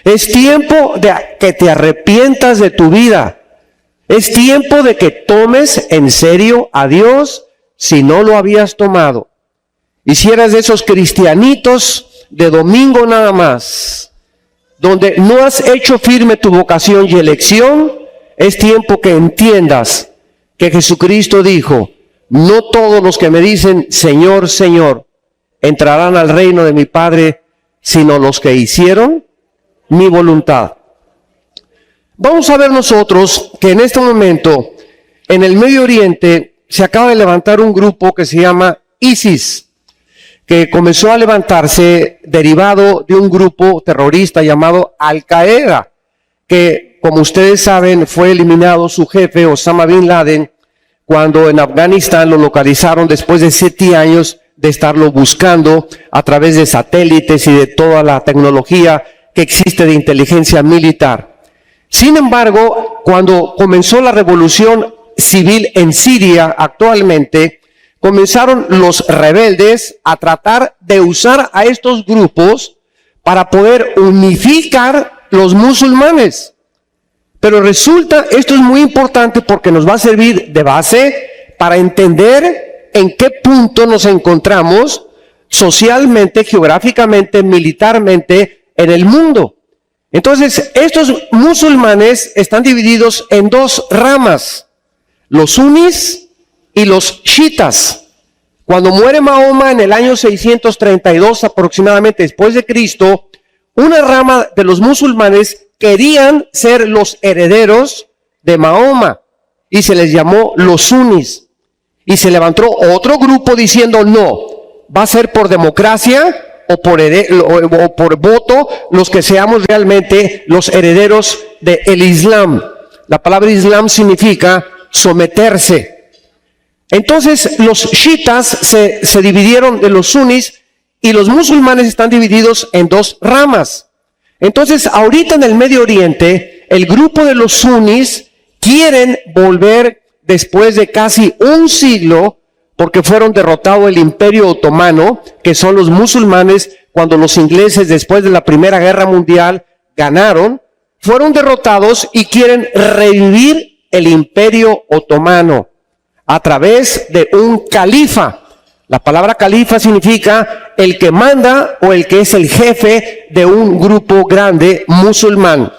Es tiempo de que te arrepientas de tu vida. Es tiempo de que tomes en serio a Dios si no lo habías tomado. Y si eres de esos cristianitos de domingo nada más, donde no has hecho firme tu vocación y elección, es tiempo que entiendas que Jesucristo dijo: no todos los que me dicen Señor, Señor, entrarán al reino de mi Padre, sino los que hicieron mi voluntad. Vamos a ver nosotros que en este momento, en el Medio Oriente, se acaba de levantar un grupo que se llama ISIS, que comenzó a levantarse derivado de un grupo terrorista llamado Al-Qaeda, que, como ustedes saben, fue eliminado su jefe, Osama Bin Laden, cuando en Afganistán lo localizaron después de 7 años de estarlo buscando a través de satélites y de toda la tecnología que existe de inteligencia militar. Sin embargo, cuando comenzó la revolución civil en Siria actualmente, comenzaron los rebeldes a tratar de usar a estos grupos para poder unificar los musulmanes. Pero resulta, esto es muy importante porque nos va a servir de base para entender en qué punto nos encontramos socialmente, geográficamente, militarmente en el mundo. Entonces, estos musulmanes están divididos en 2 ramas, los sunnis y los chiitas. Cuando muere Mahoma en el año 632 aproximadamente después de Cristo, una rama de los musulmanes querían ser los herederos de Mahoma y se les llamó los sunnis. Y se levantó otro grupo diciendo: no, va a ser por democracia o por voto los que seamos realmente los herederos del Islam. La palabra Islam significa someterse. Entonces los chiitas se dividieron de los sunnis y los musulmanes están divididos en 2 ramas. Entonces ahorita en el Medio Oriente, el grupo de los sunnis quieren volver después de casi un siglo, porque fueron derrotados el Imperio Otomano, que son los musulmanes, cuando los ingleses después de la Primera Guerra Mundial ganaron, fueron derrotados y quieren revivir el Imperio Otomano a través de un califa. La palabra califa significa el que manda o el que es el jefe de un grupo grande musulmán.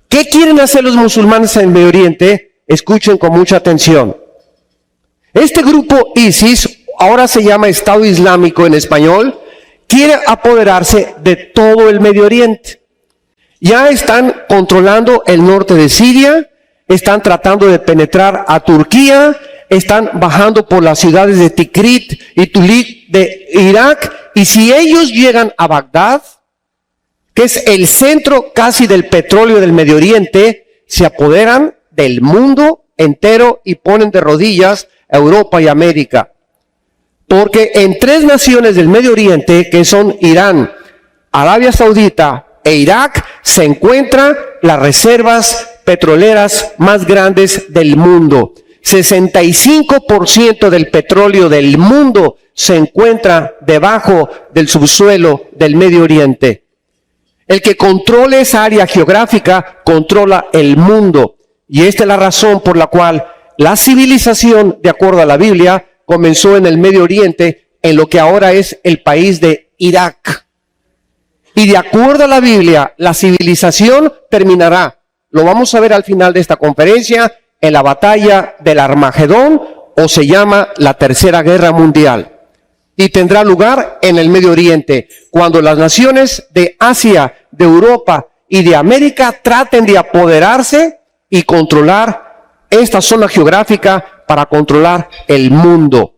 ¿Qué quieren hacer los musulmanes en el Medio Oriente? Escuchen con mucha atención. Este grupo ISIS, ahora se llama Estado Islámico en español, quiere apoderarse de todo el Medio Oriente. Ya están controlando el norte de Siria, están tratando de penetrar a Turquía, están bajando por las ciudades de Tikrit y Tulik de Irak, y si ellos llegan a Bagdad, que es el centro casi del petróleo del Medio Oriente, se apoderan del mundo entero y ponen de rodillas a Europa y América. Porque en 3 naciones del Medio Oriente, que son Irán, Arabia Saudita e Irak, se encuentran las reservas petroleras más grandes del mundo. 65% del petróleo del mundo se encuentra debajo del subsuelo del Medio Oriente. El que controle esa área geográfica controla el mundo. Y esta es la razón por la cual la civilización, de acuerdo a la Biblia, comenzó en el Medio Oriente, en lo que ahora es el país de Irak. Y de acuerdo a la Biblia, la civilización terminará, lo vamos a ver al final de esta conferencia, en la batalla del Armagedón, o se llama la Tercera Guerra Mundial. Y tendrá lugar en el Medio Oriente, cuando las naciones de Asia, de Europa y de América traten de apoderarse y controlar esta zona geográfica para controlar el mundo.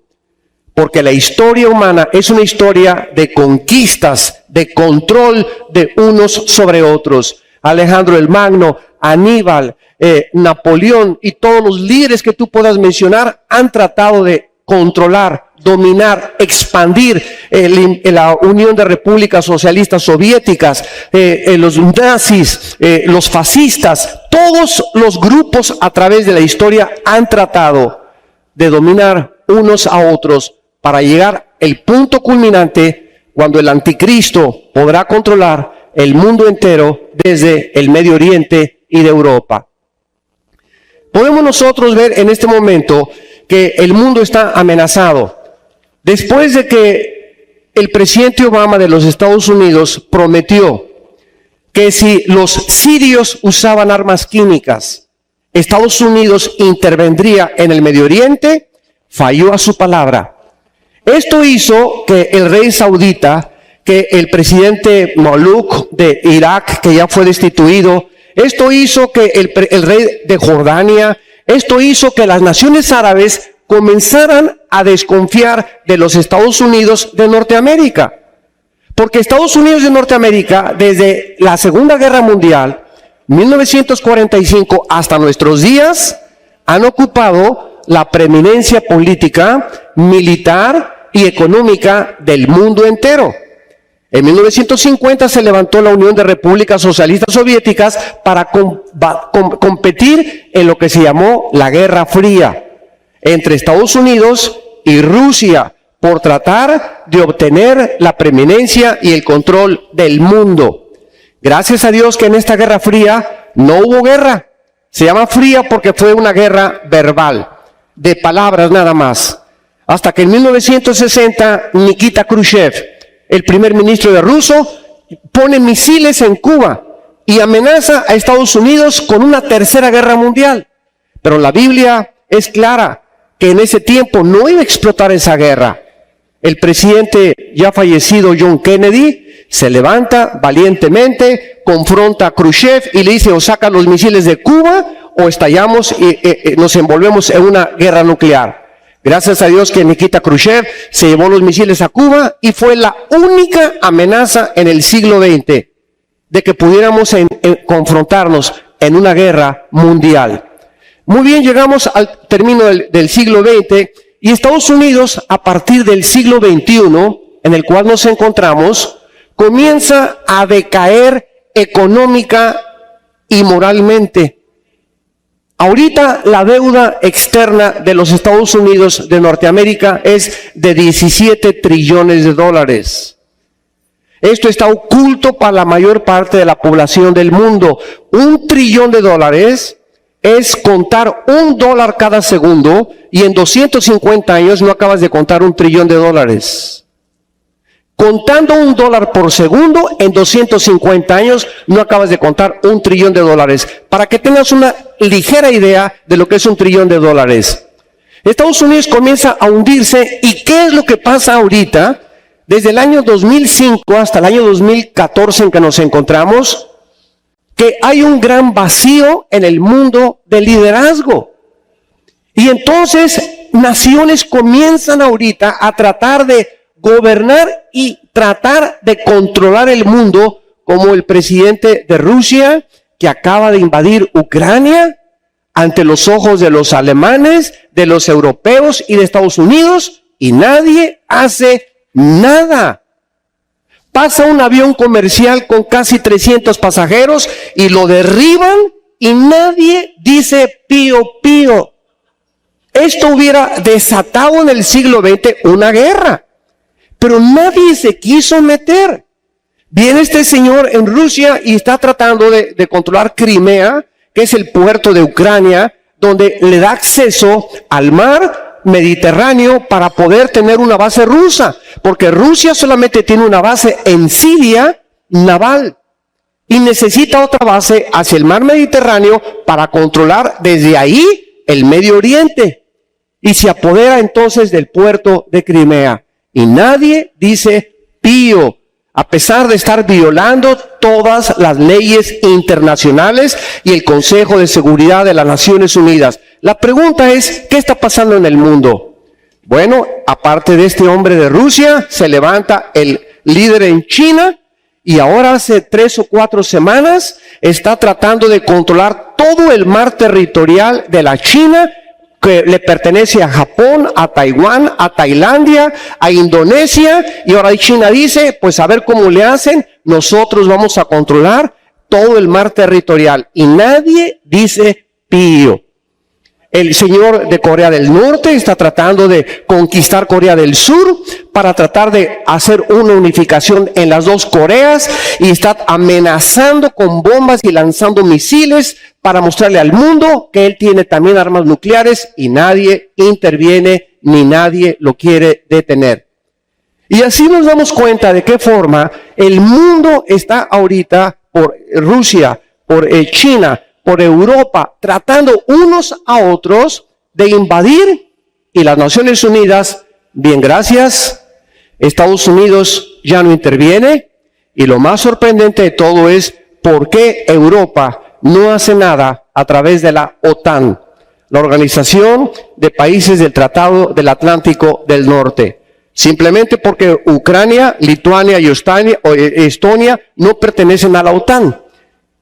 Porque la historia humana es una historia de conquistas, de control de unos sobre otros. Alejandro el Magno, Aníbal, Napoleón y todos los líderes que tú puedas mencionar han tratado de controlar, dominar, expandir la Unión de Repúblicas Socialistas Soviéticas, los nazis, los fascistas, todos los grupos a través de la historia han tratado de dominar unos a otros para llegar al punto culminante cuando el anticristo podrá controlar el mundo entero desde el Medio Oriente y de Europa. Podemos nosotros ver en este momento que el mundo está amenazado. Después de que el presidente Obama de los Estados Unidos prometió que si los sirios usaban armas químicas, Estados Unidos intervendría en el Medio Oriente, falló a su palabra. Esto hizo que el rey saudita, que el presidente Maluk de Irak, que ya fue destituido, esto hizo que el rey de Jordania, esto hizo que las naciones árabes comenzaran a desconfiar de los Estados Unidos de Norteamérica. Porque Estados Unidos de Norteamérica, desde la Segunda Guerra Mundial, 1945 hasta nuestros días, han ocupado la preeminencia política, militar y económica del mundo entero. En 1950 se levantó la Unión de Repúblicas Socialistas Soviéticas para competir en lo que se llamó la Guerra Fría entre Estados Unidos y Rusia por tratar de obtener la preeminencia y el control del mundo. Gracias a Dios que en esta Guerra Fría no hubo guerra. Se llama fría porque fue una guerra verbal, de palabras nada más. Hasta que en 1960 Nikita Khrushchev, el primer ministro de Rusia, pone misiles en Cuba y amenaza a Estados Unidos con una tercera guerra mundial. Pero la Biblia es clara que en ese tiempo no iba a explotar esa guerra. El presidente ya fallecido John Kennedy se levanta valientemente, confronta a Khrushchev y le dice: o saca los misiles de Cuba o estallamos y nos envolvemos en una guerra nuclear. Gracias a Dios que Nikita Khrushchev se llevó los misiles a Cuba y fue la única amenaza en el siglo XX de que pudiéramos confrontarnos en una guerra mundial. Muy bien, llegamos al término del siglo XX y Estados Unidos, a partir del siglo XXI, en el cual nos encontramos, comienza a decaer económica y moralmente. Ahorita la deuda externa de los Estados Unidos de Norteamérica es de 17 trillones de dólares. Esto está oculto para la mayor parte de la población del mundo. $1 trillón es contar $1 cada segundo y en 250 años no acabas de contar $1 trillón. Contando $1 por segundo, en 250 años no acabas de contar $1 trillón. Para que tengas una ligera idea de lo que es $1 trillón. Estados Unidos comienza a hundirse. ¿Y qué es lo que pasa ahorita? Desde el año 2005 hasta el año 2014 en que nos encontramos, que hay un gran vacío en el mundo del liderazgo. Y entonces naciones comienzan ahorita a tratar de gobernar y tratar de controlar el mundo, como el presidente de Rusia, que acaba de invadir Ucrania ante los ojos de los alemanes, de los europeos y de Estados Unidos, y nadie hace nada. Pasa un avión comercial con casi 300 pasajeros y lo derriban y nadie dice pío, pío. Esto hubiera desatado en el siglo XX una guerra. Pero nadie se quiso meter. Viene este señor en Rusia y está tratando de controlar Crimea, que es el puerto de Ucrania, donde le da acceso al mar Mediterráneo para poder tener una base rusa. Porque Rusia solamente tiene una base en Siria naval y necesita otra base hacia el mar Mediterráneo para controlar desde ahí el Medio Oriente. Y se apodera entonces del puerto de Crimea. Y nadie dice pío, a pesar de estar violando todas las leyes internacionales y el Consejo de Seguridad de las Naciones Unidas. La pregunta es, ¿qué está pasando en el mundo? Bueno, aparte de este hombre de Rusia, se levanta el líder en China y ahora hace 3 o 4 semanas está tratando de controlar todo el mar territorial de la China, que le pertenece a Japón, a Taiwán, a Tailandia, a Indonesia, y ahora China dice, pues a ver cómo le hacen, nosotros vamos a controlar todo el mar territorial, y nadie dice pío. El señor de Corea del Norte está tratando de conquistar Corea del Sur para tratar de hacer una unificación en las dos Coreas y está amenazando con bombas y lanzando misiles para mostrarle al mundo que él tiene también armas nucleares y nadie interviene ni nadie lo quiere detener. Y así nos damos cuenta de qué forma el mundo está ahorita por Rusia, por China, por Europa, tratando unos a otros de invadir, y las Naciones Unidas, bien gracias, Estados Unidos ya no interviene, y lo más sorprendente de todo es por qué Europa no hace nada a través de la OTAN, la Organización de Países del Tratado del Atlántico del Norte. Simplemente porque Ucrania, Lituania y Estonia no pertenecen a la OTAN.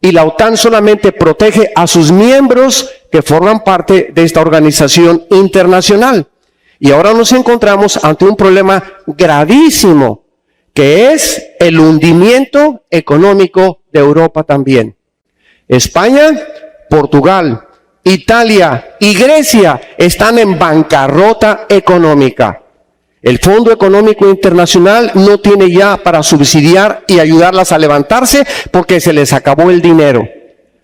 Y la OTAN solamente protege a sus miembros que forman parte de esta organización internacional. Y ahora nos encontramos ante un problema gravísimo, que es el hundimiento económico de Europa también. España, Portugal, Italia y Grecia están en bancarrota económica. El Fondo Económico Internacional no tiene ya para subsidiar y ayudarlas a levantarse porque se les acabó el dinero.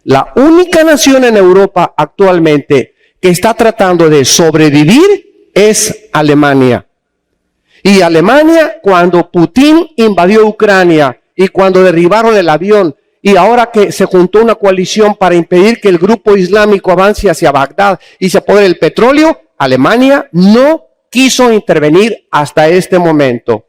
La única nación en Europa actualmente que está tratando de sobrevivir es Alemania. Y Alemania, cuando Putin invadió Ucrania y cuando derribaron el avión y ahora que se juntó una coalición para impedir que el grupo islámico avance hacia Bagdad y se apodere el petróleo, Alemania no quiso intervenir hasta este momento.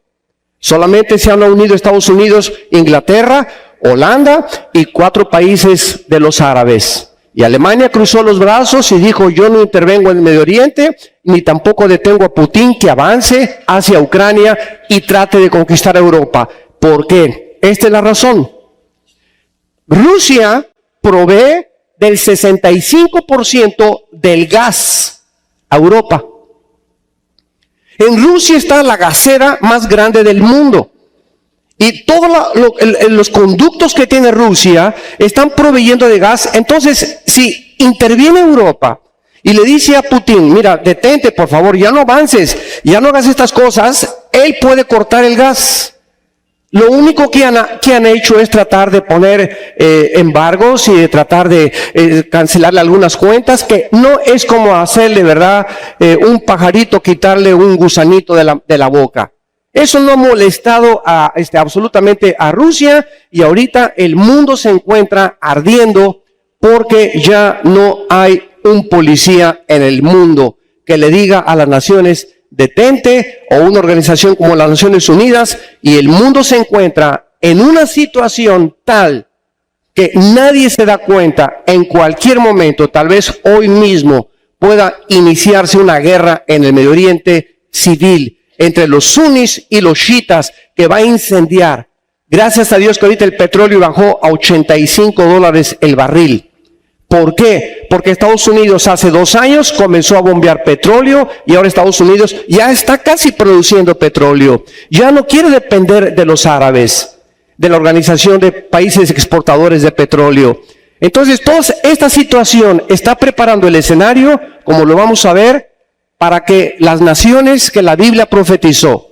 Solamente se han unido Estados Unidos, Inglaterra, Holanda y 4 países de los árabes. Y Alemania cruzó los brazos y dijo, yo no intervengo en el Medio Oriente, ni tampoco detengo a Putin que avance hacia Ucrania y trate de conquistar Europa. ¿Por qué? Esta es la razón. Rusia provee del 65% del gas a Europa. En Rusia está la gasera más grande del mundo. Y todos los conductos que tiene Rusia están proveyendo de gas. Entonces, si interviene Europa y le dice a Putin, mira, detente por favor, ya no avances, ya no hagas estas cosas, él puede cortar el gas. Lo único que han hecho es tratar de poner embargos y de tratar de cancelarle algunas cuentas, que no es como hacerle, ¿verdad?, un pajarito, quitarle un gusanito de la boca. Eso no ha molestado absolutamente a Rusia, y ahorita el mundo se encuentra ardiendo porque ya no hay un policía en el mundo que le diga a las naciones, detente, o una organización como las Naciones Unidas, y el mundo se encuentra en una situación tal que nadie se da cuenta. En cualquier momento, tal vez hoy mismo, pueda iniciarse una guerra en el Medio Oriente civil entre los sunnis y los chiitas que va a incendiar. Gracias a Dios que ahorita el petróleo bajó a $85 el barril. ¿Por qué? Porque Estados Unidos hace 2 años comenzó a bombear petróleo y ahora Estados Unidos ya está casi produciendo petróleo. Ya no quiere depender de los árabes, de la Organización de Países Exportadores de Petróleo. Entonces, toda esta situación está preparando el escenario, como lo vamos a ver, para que las naciones que la Biblia profetizó,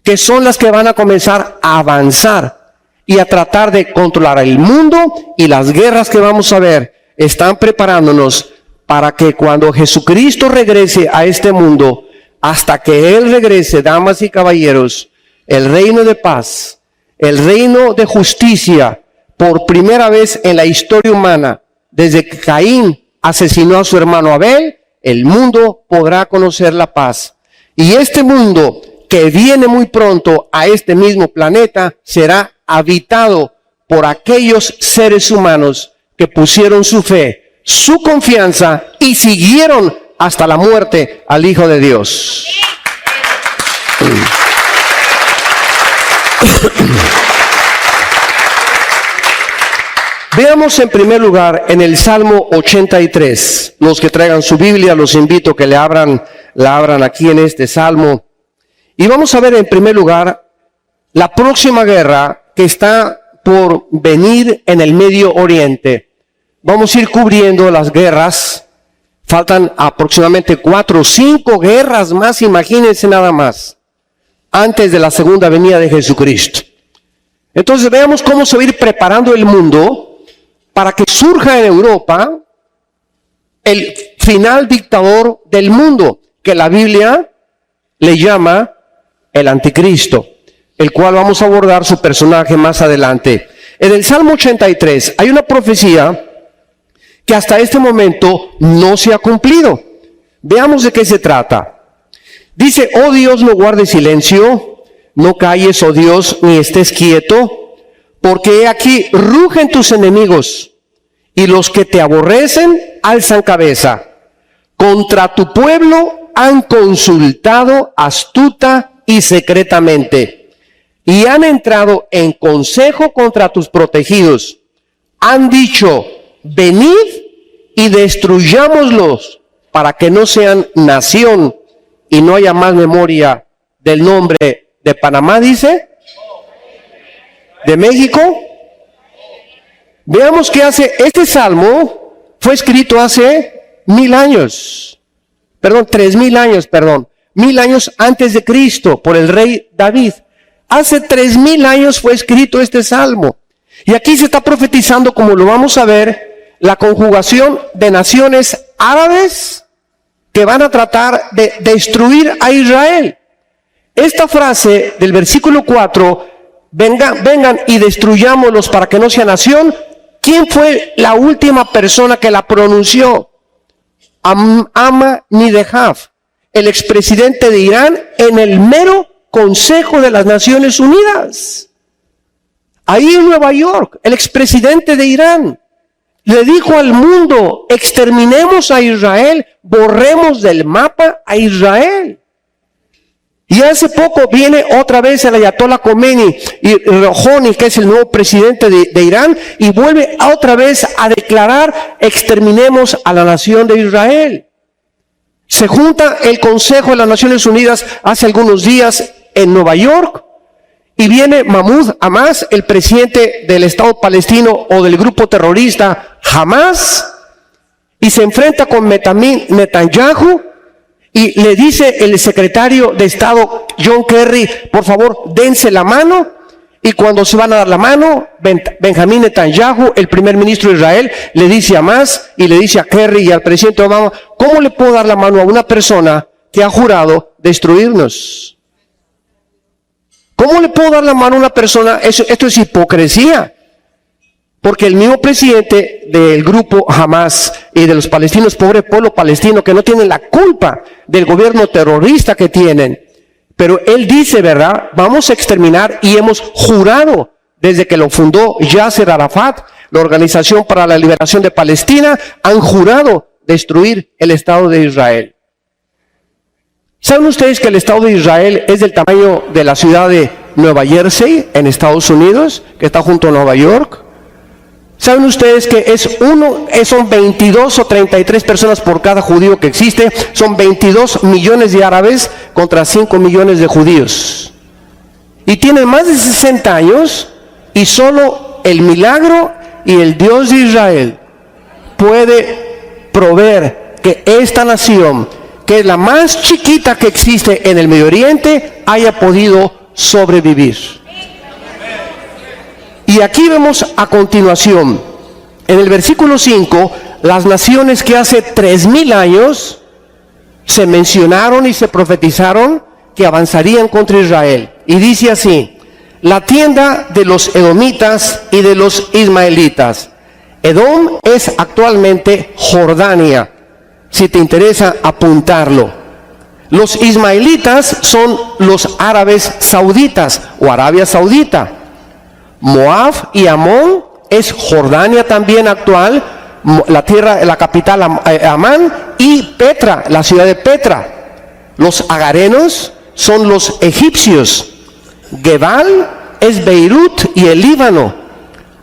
que son las que van a comenzar a avanzar y a tratar de controlar el mundo y las guerras que vamos a ver, están preparándonos para que cuando Jesucristo regrese a este mundo, hasta que Él regrese, damas y caballeros, el reino de paz, el reino de justicia, por primera vez en la historia humana, desde que Caín asesinó a su hermano Abel, el mundo podrá conocer la paz. Y este mundo que viene muy pronto a este mismo planeta será habitado por aquellos seres humanos que pusieron su fe, su confianza y siguieron hasta la muerte al Hijo de Dios. Veamos en primer lugar en el Salmo 83. Los que traigan su Biblia, los invito a que la abran aquí en este Salmo. Y vamos a ver en primer lugar la próxima guerra que está por venir en el Medio Oriente. Vamos a ir cubriendo las guerras Faltan aproximadamente 4 o 5 guerras más, imagínense nada más, antes de la segunda venida de Jesucristo. Entonces veamos cómo se va a ir preparando el mundo para que surja en Europa el final dictador del mundo, que la Biblia le llama el anticristo, el cual vamos a abordar su personaje más adelante. En el Salmo 83 hay una profecía que hasta este momento no se ha cumplido. Veamos de qué se trata. Dice: oh Dios, no guardes silencio, no calles, oh Dios, ni estés quieto, porque he aquí rugen tus enemigos, y los que te aborrecen alzan cabeza. Contra tu pueblo han consultado astuta y secretamente, y han entrado en consejo contra tus protegidos. Han dicho: venid y destruyámoslos, para que no sean nación y no haya más memoria del nombre de Panamá, dice, de México. Veamos qué hace. Este salmo fue escrito hace 1000 años, 3000 años, 1000 años antes de Cristo, por el rey David. Hace 3000 años fue escrito este salmo. Y aquí se está profetizando, como lo vamos a ver, la conjugación de naciones árabes que van a tratar de destruir a Israel. Esta frase del versículo 4, vengan y destruyámoslos para que no sea nación, ¿quién fue la última persona que la pronunció? Ahmadinejad, el expresidente de Irán, en el mero Consejo de las Naciones Unidas. Ahí en Nueva York, el expresidente de Irán le dijo al mundo: exterminemos a Israel, borremos del mapa a Israel. Y hace poco viene otra vez el Ayatollah Khomeini y Rouhani, que es el nuevo presidente de Irán, y vuelve otra vez a declarar: exterminemos a la nación de Israel. Se junta el Consejo de las Naciones Unidas hace algunos días en Nueva York, y viene Mahmoud Abbas, el presidente del Estado palestino o del grupo terrorista Hamas, y se enfrenta con Netanyahu, y le dice el secretario de Estado John Kerry: por favor, dense la mano. Y cuando se van a dar la mano, Benjamín Netanyahu, el primer ministro de Israel, le dice a Hamas y le dice a Kerry y al presidente Obama: ¿cómo le puedo dar la mano a una persona que ha jurado destruirnos? ¿Cómo le puedo dar la mano a una persona? Esto es hipocresía. Porque el mismo presidente del grupo Hamas y de los palestinos, pobre pueblo palestino, que no tienen la culpa del gobierno terrorista que tienen, pero él dice, ¿verdad?, vamos a exterminar, y hemos jurado desde que lo fundó Yasser Arafat, la Organización para la Liberación de Palestina, han jurado destruir el Estado de Israel. ¿Saben ustedes que el Estado de Israel es del tamaño de la ciudad de Nueva Jersey, en Estados Unidos, que está junto a Nueva York? ¿Saben ustedes que son 22 o 33 personas por cada judío que existe? Son 22 millones de árabes contra 5 millones de judíos. Y tienen más de 60 años, y solo el milagro y el Dios de Israel puede proveer que esta nación, que es la más chiquita que existe en el Medio Oriente, haya podido sobrevivir. Y aquí vemos a continuación, en el versículo 5, las naciones que hace 3000 años se mencionaron y se profetizaron que avanzarían contra Israel. Y dice así: la tienda de los edomitas y de los ismaelitas. Edom es actualmente Jordania, si te interesa apuntarlo. Los ismaelitas son los árabes sauditas o Arabia Saudita. Moab y Amón es Jordania también actual, la capital Amán, y Petra, la ciudad de Petra. Los agarenos son los egipcios. Gebal es Beirut y el Líbano.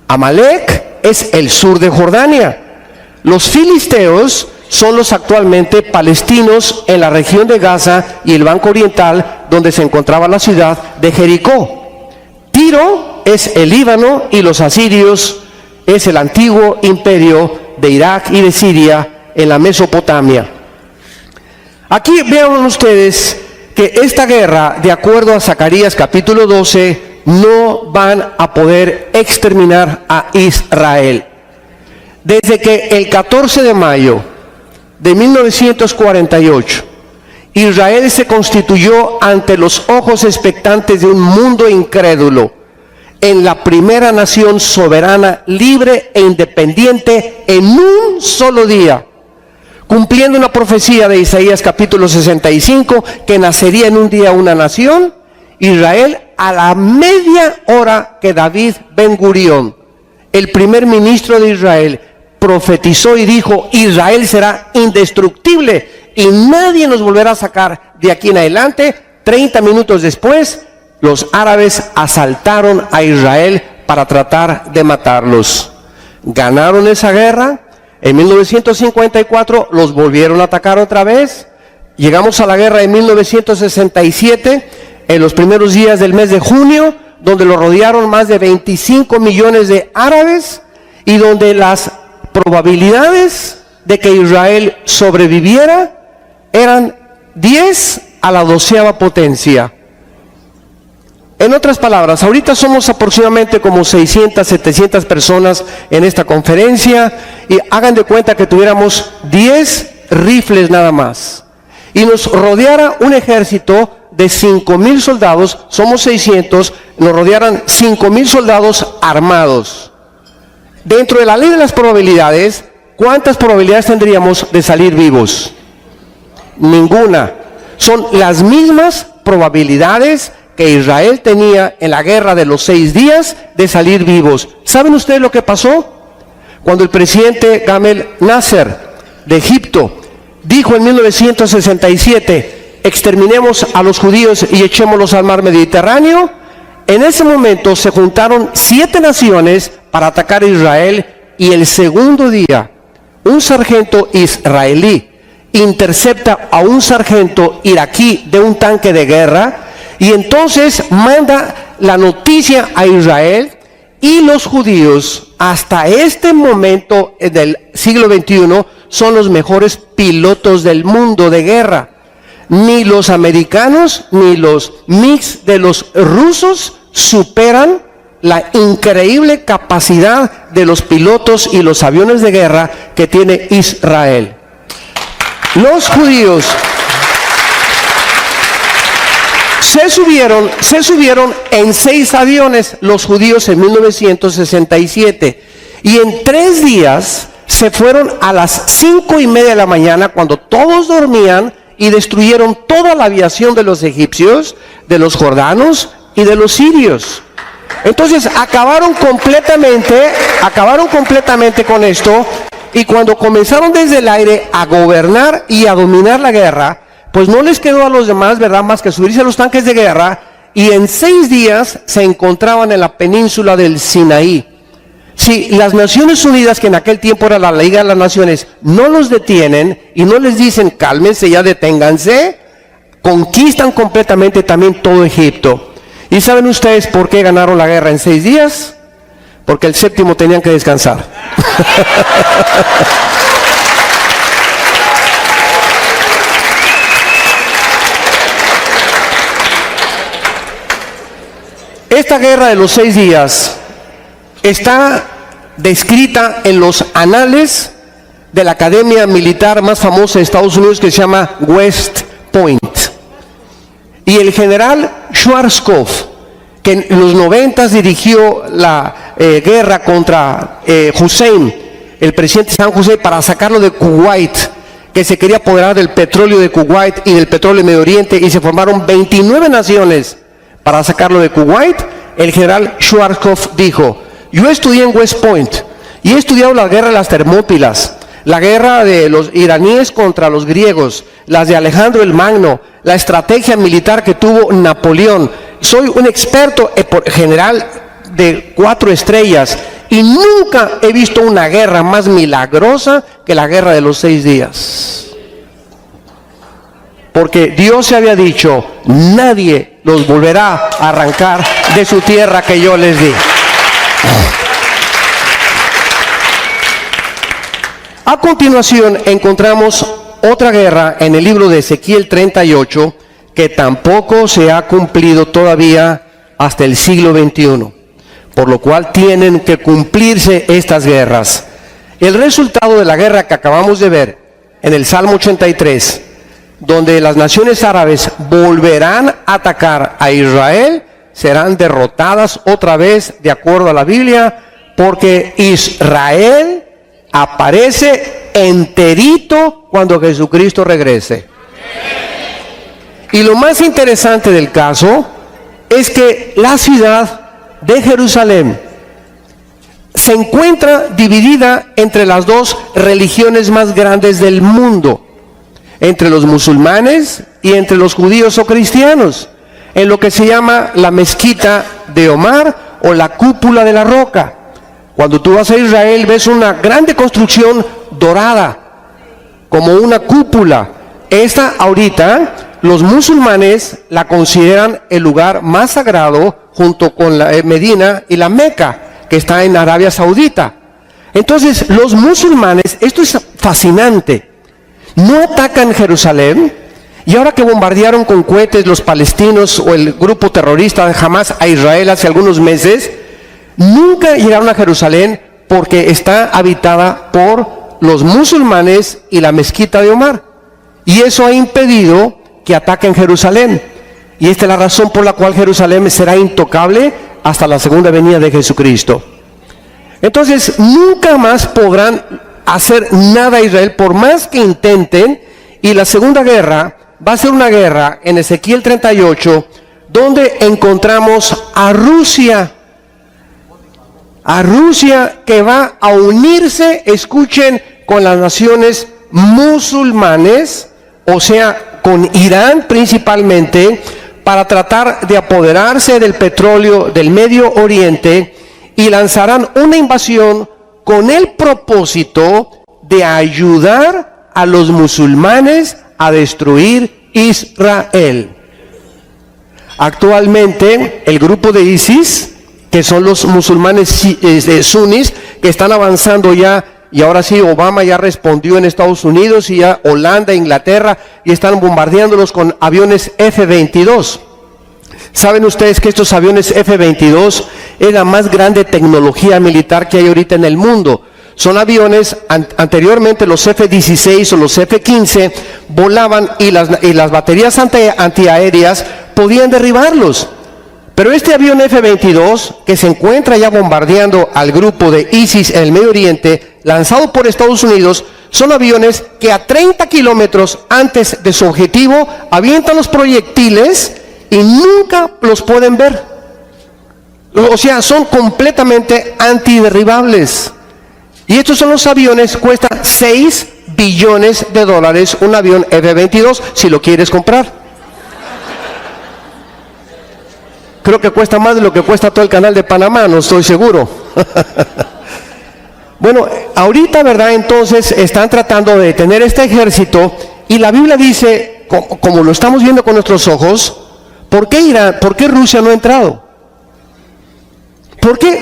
Amalek es el sur de Jordania. Los filisteos son los actualmente palestinos en la región de Gaza y el Banco Oriental, donde se encontraba la ciudad de Jericó. Tiro es el Líbano, y los asirios es el antiguo imperio de Irak y de Siria, en la Mesopotamia. Aquí vean ustedes que esta guerra, de acuerdo a Zacarías capítulo 12, no van a poder exterminar a Israel. Desde que el 14 de mayo de 1948, Israel se constituyó ante los ojos expectantes de un mundo incrédulo en la primera nación soberana, libre e independiente en un solo día, cumpliendo una profecía de Isaías capítulo 65, que nacería en un día una nación, Israel, a la media hora que David Ben Gurión, el primer ministro de Israel, profetizó y dijo: Israel será indestructible y nadie nos volverá a sacar de aquí en adelante. 30 minutos después, los árabes asaltaron a Israel para tratar de matarlos. Ganaron esa guerra. En 1954 los volvieron a atacar otra vez. Llegamos a la guerra de 1967, en los primeros días del mes de junio, donde lo rodearon más de 25 millones de árabes y donde las probabilidades de que Israel sobreviviera eran 10 a la 12ª potencia. En otras palabras, ahorita somos aproximadamente como 600, 700 personas en esta conferencia, y hagan de cuenta que tuviéramos 10 rifles nada más, y nos rodeara un ejército de 5,000 soldados, somos 600, nos rodearan 5,000 soldados armados. Dentro de la ley de las probabilidades, ¿cuántas probabilidades tendríamos de salir vivos? Ninguna. Son las mismas probabilidades que Israel tenía en la guerra de los 6 días de salir vivos. ¿Saben ustedes lo que pasó? Cuando el presidente Gamal Nasser de Egipto dijo en 1967, exterminemos a los judíos y echémoslos al mar Mediterráneo, en ese momento se juntaron 7 naciones para atacar a Israel, y el segundo día un sargento israelí intercepta a un sargento iraquí de un tanque de guerra, y entonces manda la noticia a Israel, y los judíos hasta este momento del siglo XXI son los mejores pilotos del mundo de guerra. Ni los americanos ni los mix de los rusos superan la increíble capacidad de los pilotos y los aviones de guerra que tiene Israel. Los judíos se subieron en 6 aviones, los judíos, en 1967, y en 3 días se fueron a las 5:30 de la mañana, cuando todos dormían, y destruyeron toda la aviación de los egipcios, de los jordanos y de los sirios. Entonces acabaron completamente con esto, y cuando comenzaron desde el aire a gobernar y a dominar la guerra, pues no les quedó a los demás, ¿verdad?, más que subirse a los tanques de guerra, y en 6 días se encontraban en la península del Sinaí. Si las Naciones Unidas, que en aquel tiempo era la Liga de las Naciones, no los detienen y no les dicen cálmense, ya deténganse, conquistan completamente también todo Egipto. ¿Y saben ustedes por qué ganaron la guerra en 6 días? Porque el 7º tenían que descansar. Esta guerra de los 6 días está descrita en los anales de la academia militar más famosa de Estados Unidos, que se llama West Point. Y el general Schwarzkopf, que en los 90 dirigió la guerra contra Hussein, el presidente Saddam Hussein, para sacarlo de Kuwait, que se quería apoderar del petróleo de Kuwait y del petróleo de Medio Oriente, y se formaron 29 naciones para sacarlo de Kuwait. El general Schwarzkopf dijo: yo estudié en West Point y he estudiado la guerra de las Termópilas, la guerra de los iraníes contra los griegos, las de Alejandro el Magno, la estrategia militar que tuvo Napoleón. Soy un experto general de 4 estrellas, y nunca he visto una guerra más milagrosa que la guerra de los 6 días. Porque Dios se había dicho: nadie los volverá a arrancar de su tierra que yo les di. A continuación encontramos otra guerra en el libro de Ezequiel 38 que tampoco se ha cumplido todavía hasta el siglo XXI, por lo cual tienen que cumplirse estas guerras. El resultado de la guerra que acabamos de ver en el Salmo 83, donde las naciones árabes volverán a atacar a Israel, serán derrotadas otra vez de acuerdo a la Biblia, porque Israel aparece enterito cuando Jesucristo regrese. Y lo más interesante del caso es que la ciudad de Jerusalén se encuentra dividida entre las dos religiones más grandes del mundo, entre los musulmanes y entre los judíos o cristianos, en lo que se llama la mezquita de Omar o la cúpula de la roca. Cuando tú vas a Israel ves una grande construcción dorada, como una cúpula. Esta ahorita los musulmanes la consideran el lugar más sagrado junto con la Medina y la Meca, que está en Arabia Saudita. Entonces los musulmanes, esto es fascinante, no atacan Jerusalén, y ahora que bombardearon con cohetes los palestinos o el grupo terrorista de Hamas a Israel hace algunos meses, nunca llegaron a Jerusalén porque está habitada por los musulmanes y la mezquita de Omar. Y eso ha impedido que ataquen Jerusalén. Y esta es la razón por la cual Jerusalén será intocable hasta la segunda venida de Jesucristo. Entonces, nunca más podrán hacer nada a Israel por más que intenten. Y la segunda guerra va a ser una guerra en Ezequiel 38, donde encontramos a Rusia que va a unirse, escuchen, con las naciones musulmanes, o sea, con Irán principalmente, para tratar de apoderarse del petróleo del Medio Oriente, y lanzarán una invasión con el propósito de ayudar a los musulmanes a destruir Israel. Actualmente el grupo de ISIS, que son los musulmanes suníes, que están avanzando ya, y ahora sí Obama ya respondió en Estados Unidos, y ya Holanda, Inglaterra, y están bombardeándolos con aviones F-22. ¿Saben ustedes que estos aviones F-22 es la más grande tecnología militar que hay ahorita en el mundo? Son aviones, anteriormente los F-16 o los F-15 volaban y las baterías antiaéreas podían derribarlos. Pero este avión F-22, que se encuentra ya bombardeando al grupo de ISIS en el Medio Oriente, lanzado por Estados Unidos, son aviones que a 30 kilómetros antes de su objetivo avientan los proyectiles y nunca los pueden ver. O sea, son completamente antiderribables. Y estos son los aviones, cuestan $6 billones un avión F-22 si lo quieres comprar. Creo que cuesta más de lo que cuesta todo el canal de Panamá, no estoy seguro. Bueno, ahorita, ¿verdad? Entonces están tratando de detener este ejército, y la Biblia dice, como lo estamos viendo con nuestros ojos, ¿por qué Rusia no ha entrado? ¿Por qué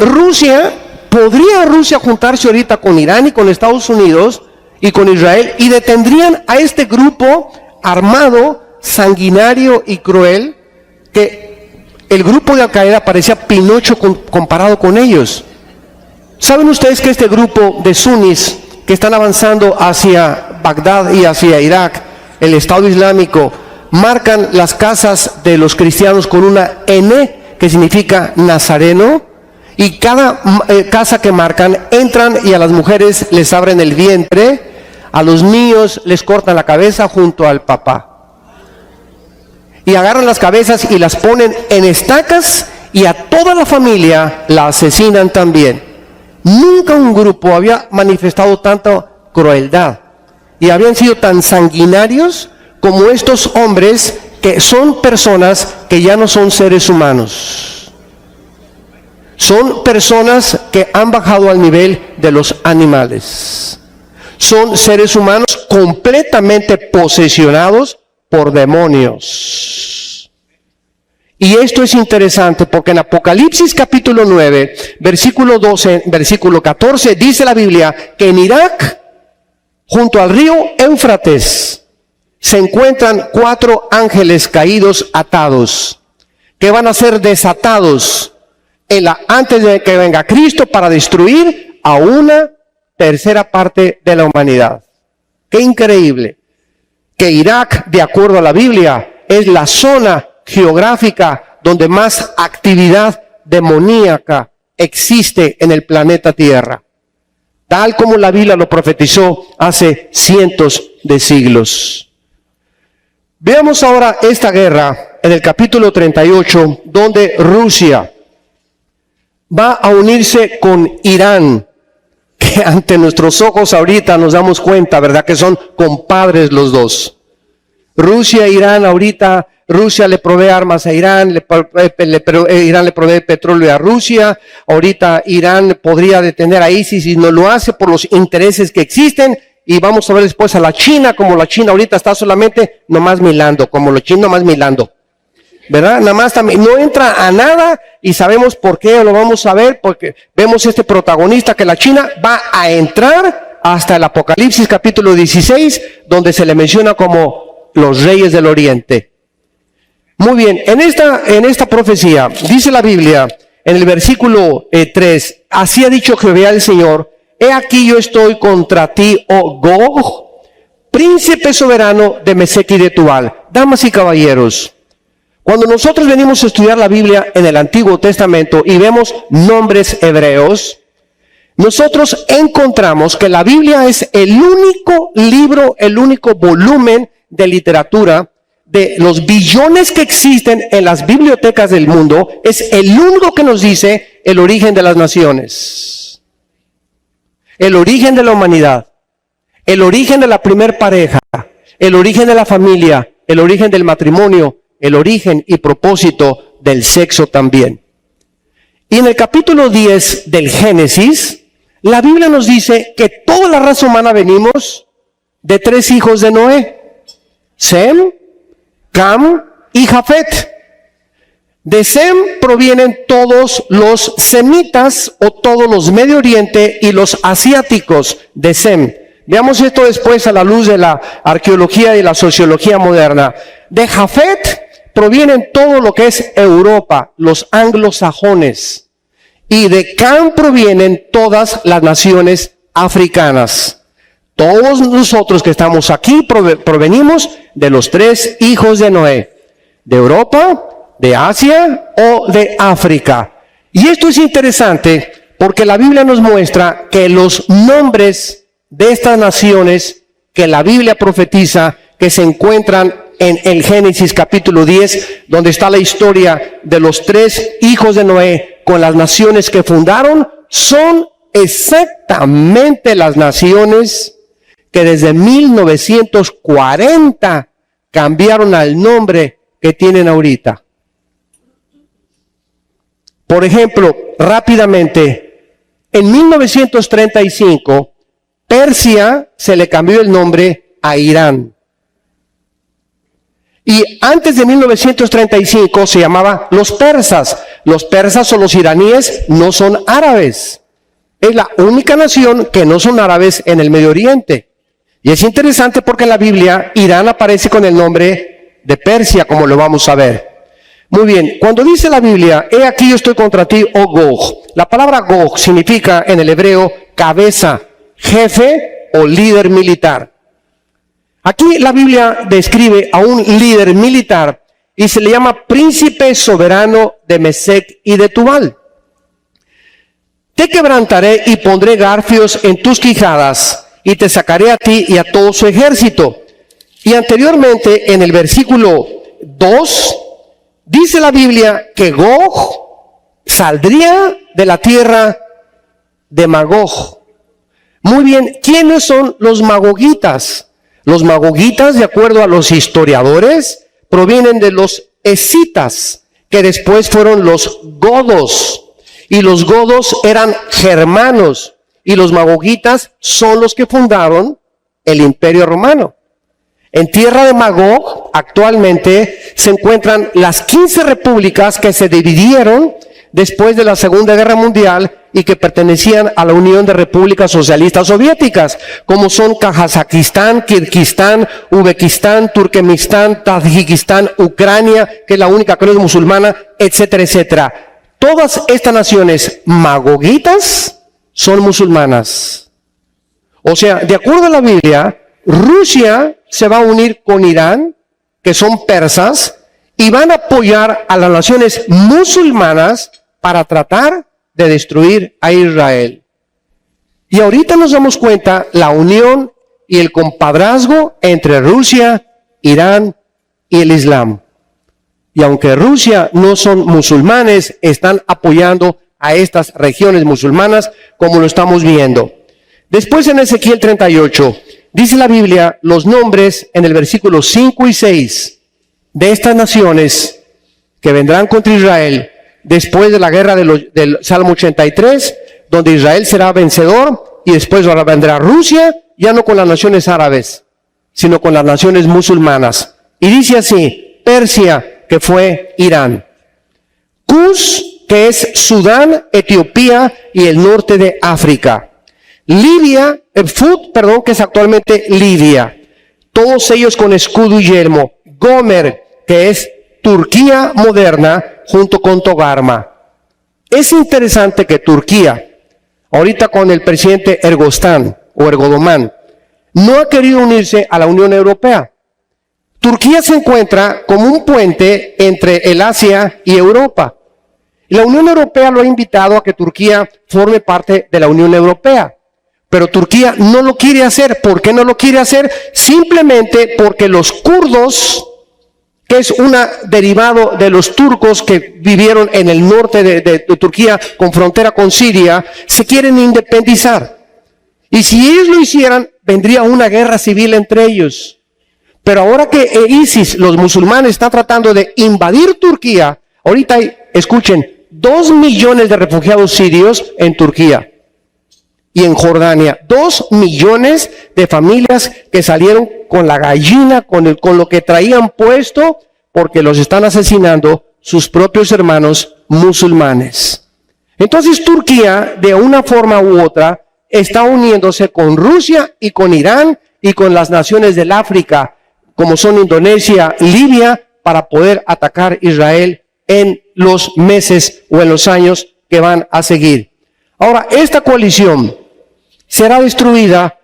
podría Rusia juntarse ahorita con Irán y con Estados Unidos y con Israel, y detendrían a este grupo armado, sanguinario y cruel, que el grupo de Al-Qaeda parecía Pinocho comparado con ellos? ¿Saben ustedes que este grupo de suníes que están avanzando hacia Bagdad y hacia Irak, el Estado Islámico, marcan las casas de los cristianos con una N, que significa nazareno? Y cada casa que marcan, entran y a las mujeres les abren el vientre, a los niños les cortan la cabeza junto al papá. Y agarran las cabezas y las ponen en estacas, y a toda la familia la asesinan también. Nunca un grupo había manifestado tanta crueldad y habían sido tan sanguinarios como estos hombres, que son personas que ya no son seres humanos. Son personas que han bajado al nivel de los animales. Son seres humanos completamente posesionados por demonios. Y esto es interesante porque en Apocalipsis capítulo 9, versículo 12, versículo 14, dice la Biblia que en Irak junto al río Éufrates, se encuentran 4 ángeles caídos atados, que van a ser desatados antes de que venga Cristo para destruir a una tercera parte de la humanidad. ¡Qué increíble! Que Irak, de acuerdo a la Biblia, es la zona geográfica donde más actividad demoníaca existe en el planeta Tierra, tal como la Biblia lo profetizó hace cientos de siglos. Veamos ahora esta guerra en el capítulo 38, donde Rusia va a unirse con Irán, que ante nuestros ojos ahorita nos damos cuenta, ¿verdad?, que son compadres los dos. Rusia e Irán ahorita, Rusia le provee armas a Irán, Irán le provee petróleo a Rusia. Ahorita Irán podría detener a ISIS y no lo hace por los intereses que existen. Y vamos a ver después a la China, como la China ahorita está solamente nomás milando, como los chinos nomás milando, ¿verdad? Nada más también, no entra a nada y sabemos por qué, lo vamos a ver, porque vemos este protagonista que la China va a entrar hasta el Apocalipsis capítulo 16, donde se le menciona como los reyes del Oriente. Muy bien, en esta profecía, dice la Biblia, en el versículo 3, así ha dicho Jehová el Señor, he aquí yo estoy contra ti, oh Gog, príncipe soberano de Mesec y de Tubal. Damas y caballeros, cuando nosotros venimos a estudiar la Biblia en el Antiguo Testamento y vemos nombres hebreos, nosotros encontramos que la Biblia es el único libro, el único volumen de literatura de los billones que existen en las bibliotecas del mundo, es el único que nos dice el origen de las naciones, el origen de la humanidad, el origen de la primer pareja, el origen de la familia, el origen del matrimonio, el origen y propósito del sexo también. Y en el capítulo 10 del Génesis, la Biblia nos dice que toda la raza humana venimos de 3 hijos de Noé: Sem, Cam y Jafet. De Sem provienen todos los semitas o todos los Medio Oriente y los asiáticos de Sem. Veamos esto después a la luz de la arqueología y la sociología moderna. De Jafet provienen todo lo que es Europa, los anglosajones. Y de Cam provienen todas las naciones africanas. Todos nosotros que estamos aquí provenimos de los 3 hijos de Noé, de Europa, de Asia o de África. Y esto es interesante porque la Biblia nos muestra que los nombres de estas naciones que la Biblia profetiza, que se encuentran en el Génesis capítulo 10, donde está la historia de los 3 hijos de Noé con las naciones que fundaron, son exactamente las naciones que desde 1940 cambiaron al nombre que tienen ahorita. Por ejemplo, rápidamente, en 1935, Persia se le cambió el nombre a Irán. Y antes de 1935 se llamaba los persas. Los persas o los iraníes no son árabes. Es la única nación que no son árabes en el Medio Oriente. Y es interesante porque en la Biblia Irán aparece con el nombre de Persia, como lo vamos a ver. Muy bien, cuando dice la Biblia, he aquí yo estoy contra ti, oh Gog. La palabra Gog significa en el hebreo cabeza, jefe o líder militar. Aquí la Biblia describe a un líder militar y se le llama príncipe soberano de Mesec y de Tubal. Te quebrantaré y pondré garfios en tus quijadas y te sacaré a ti y a todo su ejército. Y anteriormente en el versículo 2 dice la Biblia que Gog saldría de la tierra de Magog. Muy bien, ¿quiénes son los magogitas? Los magogitas, de acuerdo a los historiadores, provienen de los escitas, que después fueron los godos. Y los godos eran germanos. Y los magogitas son los que fundaron el Imperio Romano. En tierra de Magog actualmente se encuentran las 15 repúblicas que se dividieron después de la Segunda Guerra Mundial y que pertenecían a la Unión de Repúblicas Socialistas Soviéticas, como son Kazajistán, Kirguistán, Uzbekistán, Turkmenistán, Tayikistán, Ucrania, que es la única que no es musulmana, etcétera, etcétera. Todas estas naciones magoguitas son musulmanas. O sea, de acuerdo a la Biblia, Rusia se va a unir con Irán, que son persas, y van a apoyar a las naciones musulmanas para tratar de destruir a Israel. Y ahorita nos damos cuenta la unión y el compadrazgo entre Rusia, Irán y el Islam. Y aunque Rusia no son musulmanes, están apoyando a estas regiones musulmanas como lo estamos viendo. Después en Ezequiel 38, dice la Biblia los nombres en el versículo 5 y 6 de estas naciones que vendrán contra Israel después de la guerra del Salmo 83, donde Israel será vencedor, y después vendrá Rusia, ya no con las naciones árabes, sino con las naciones musulmanas. Y dice así: Persia, que fue Irán; Cus, que es Sudán, Etiopía y el norte de África; Libia, Fut, que es actualmente Libia, todos ellos con escudo y yelmo; Gomer, que es Turquía moderna, junto con Togarma. Es interesante que Turquía, ahorita con el presidente Erdogan, no ha querido unirse a la Unión Europea. Turquía se encuentra como un puente entre el Asia y Europa. La Unión Europea lo ha invitado a que Turquía forme parte de la Unión Europea. Pero Turquía no lo quiere hacer. ¿Por qué no lo quiere hacer? Simplemente porque los kurdos, que es un derivado de los turcos que vivieron en el norte de Turquía con frontera con Siria, se quieren independizar. Y si ellos lo hicieran, vendría una guerra civil entre ellos. Pero ahora que ISIS, los musulmanes, están tratando de invadir Turquía, ahorita hay, escuchen, 2 millones de refugiados sirios en Turquía y en Jordania. 2 millones de familias que salieron con la gallina, con lo que traían puesto, porque los están asesinando sus propios hermanos musulmanes. Entonces Turquía, de una forma u otra, está uniéndose con Rusia y con Irán y con las naciones del África, como son Indonesia, Libia, para poder atacar Israel en los meses o en los años que van a seguir. Ahora, esta coalición será destruida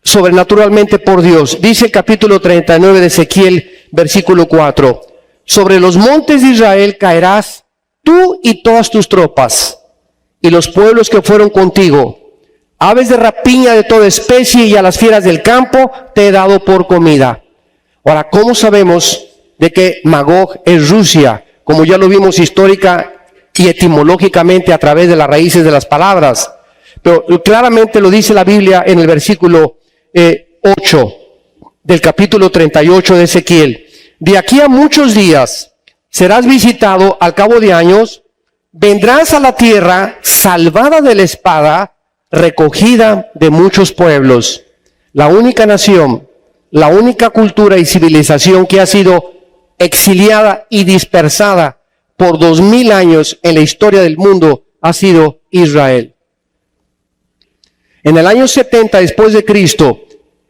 sobrenaturalmente por Dios. Dice el capítulo 39 de Ezequiel, versículo 4. Sobre los montes de Israel caerás tú y todas tus tropas, y los pueblos que fueron contigo. Aves de rapiña de toda especie y a las fieras del campo te he dado por comida. Ahora, ¿cómo sabemos de que Magog es Rusia? Como ya lo vimos histórica y etimológicamente a través de las raíces de las palabras. Pero claramente lo dice la Biblia en el versículo 8 del capítulo 38 de Ezequiel. De aquí a muchos días serás visitado al cabo de años, vendrás a la tierra salvada de la espada, recogida de muchos pueblos. La única nación, la única cultura y civilización que ha sido exiliada y dispersada por 2000 años en la historia del mundo ha sido Israel. En el año 70 después de Cristo,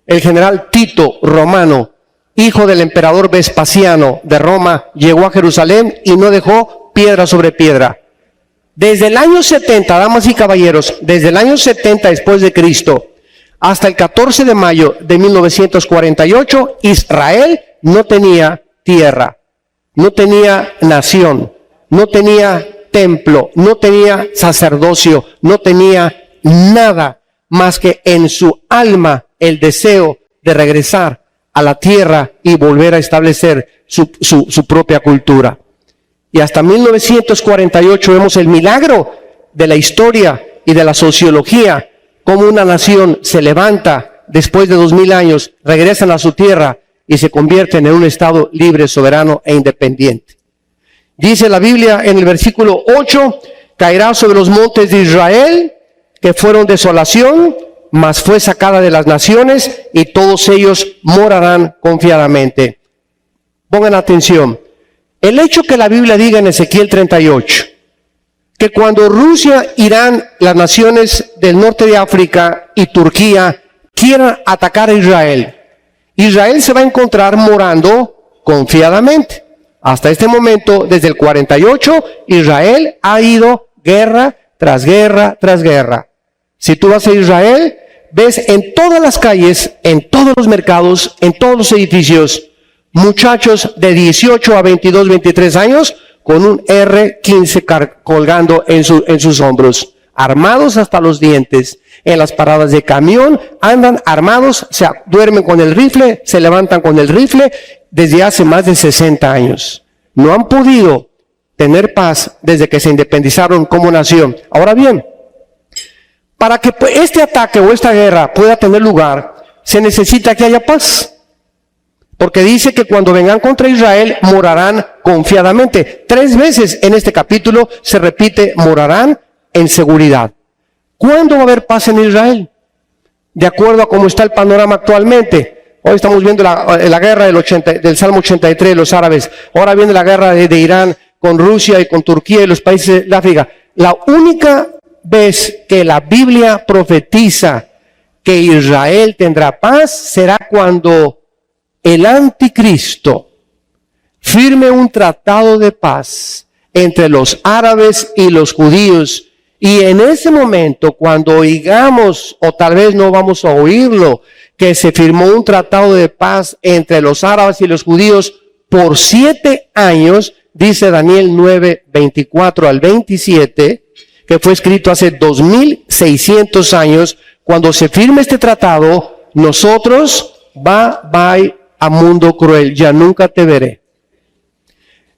el general Tito romano, hijo del emperador Vespasiano de Roma, llegó a Jerusalén y no dejó piedra sobre piedra. Desde el año 70, damas y caballeros, desde el año 70 después de Cristo hasta el 14 de mayo de 1948, Israel no tenía tierra, no tenía nación, no tenía templo, no tenía sacerdocio, no tenía nada más que en su alma el deseo de regresar a la tierra y volver a establecer su propia cultura. Y hasta 1948 vemos el milagro de la historia y de la sociología, cómo una nación se levanta después de 2000 años, regresan a su tierra y se convierten en un estado libre, soberano e independiente. Dice la Biblia en el versículo 8, caerá sobre los montes de Israel, que fueron desolación, mas fue sacada de las naciones, y todos ellos morarán confiadamente. Pongan atención. El hecho que la Biblia diga en Ezequiel 38, que cuando Rusia, Irán, las naciones del norte de África y Turquía quieran atacar a Israel, Israel se va a encontrar morando confiadamente. Hasta este momento, desde el 48, Israel ha ido guerra tras guerra tras guerra. Si tú vas a Israel, ves en todas las calles, en todos los mercados, en todos los edificios, muchachos de 18 a 22, 23 años con un R-15 colgando en sus hombros, armados hasta los dientes. En las paradas de camión andan armados, se duermen con el rifle, se levantan con el rifle desde hace más de 60 años. No han podido tener paz desde que se independizaron como nación. Ahora bien, para que este ataque o esta guerra pueda tener lugar, se necesita que haya paz. Porque dice que cuando vengan contra Israel, morarán confiadamente. 3 veces en este capítulo se repite, morarán en seguridad. ¿Cuándo va a haber paz en Israel? De acuerdo a cómo está el panorama actualmente. Hoy estamos viendo la guerra del Salmo 83 de los árabes. Ahora viene la guerra de Irán con Rusia y con Turquía y los países de África. La única vez que la Biblia profetiza que Israel tendrá paz será cuando el anticristo firme un tratado de paz entre los árabes y los judíos. Y en ese momento, cuando oigamos, o tal vez no vamos a oírlo, que se firmó un tratado de paz entre los árabes y los judíos por 7 años, dice Daniel 9, 24 al 27, que fue escrito hace 2600 años. Cuando se firme este tratado, nosotros, bye a mundo cruel, ya nunca te veré.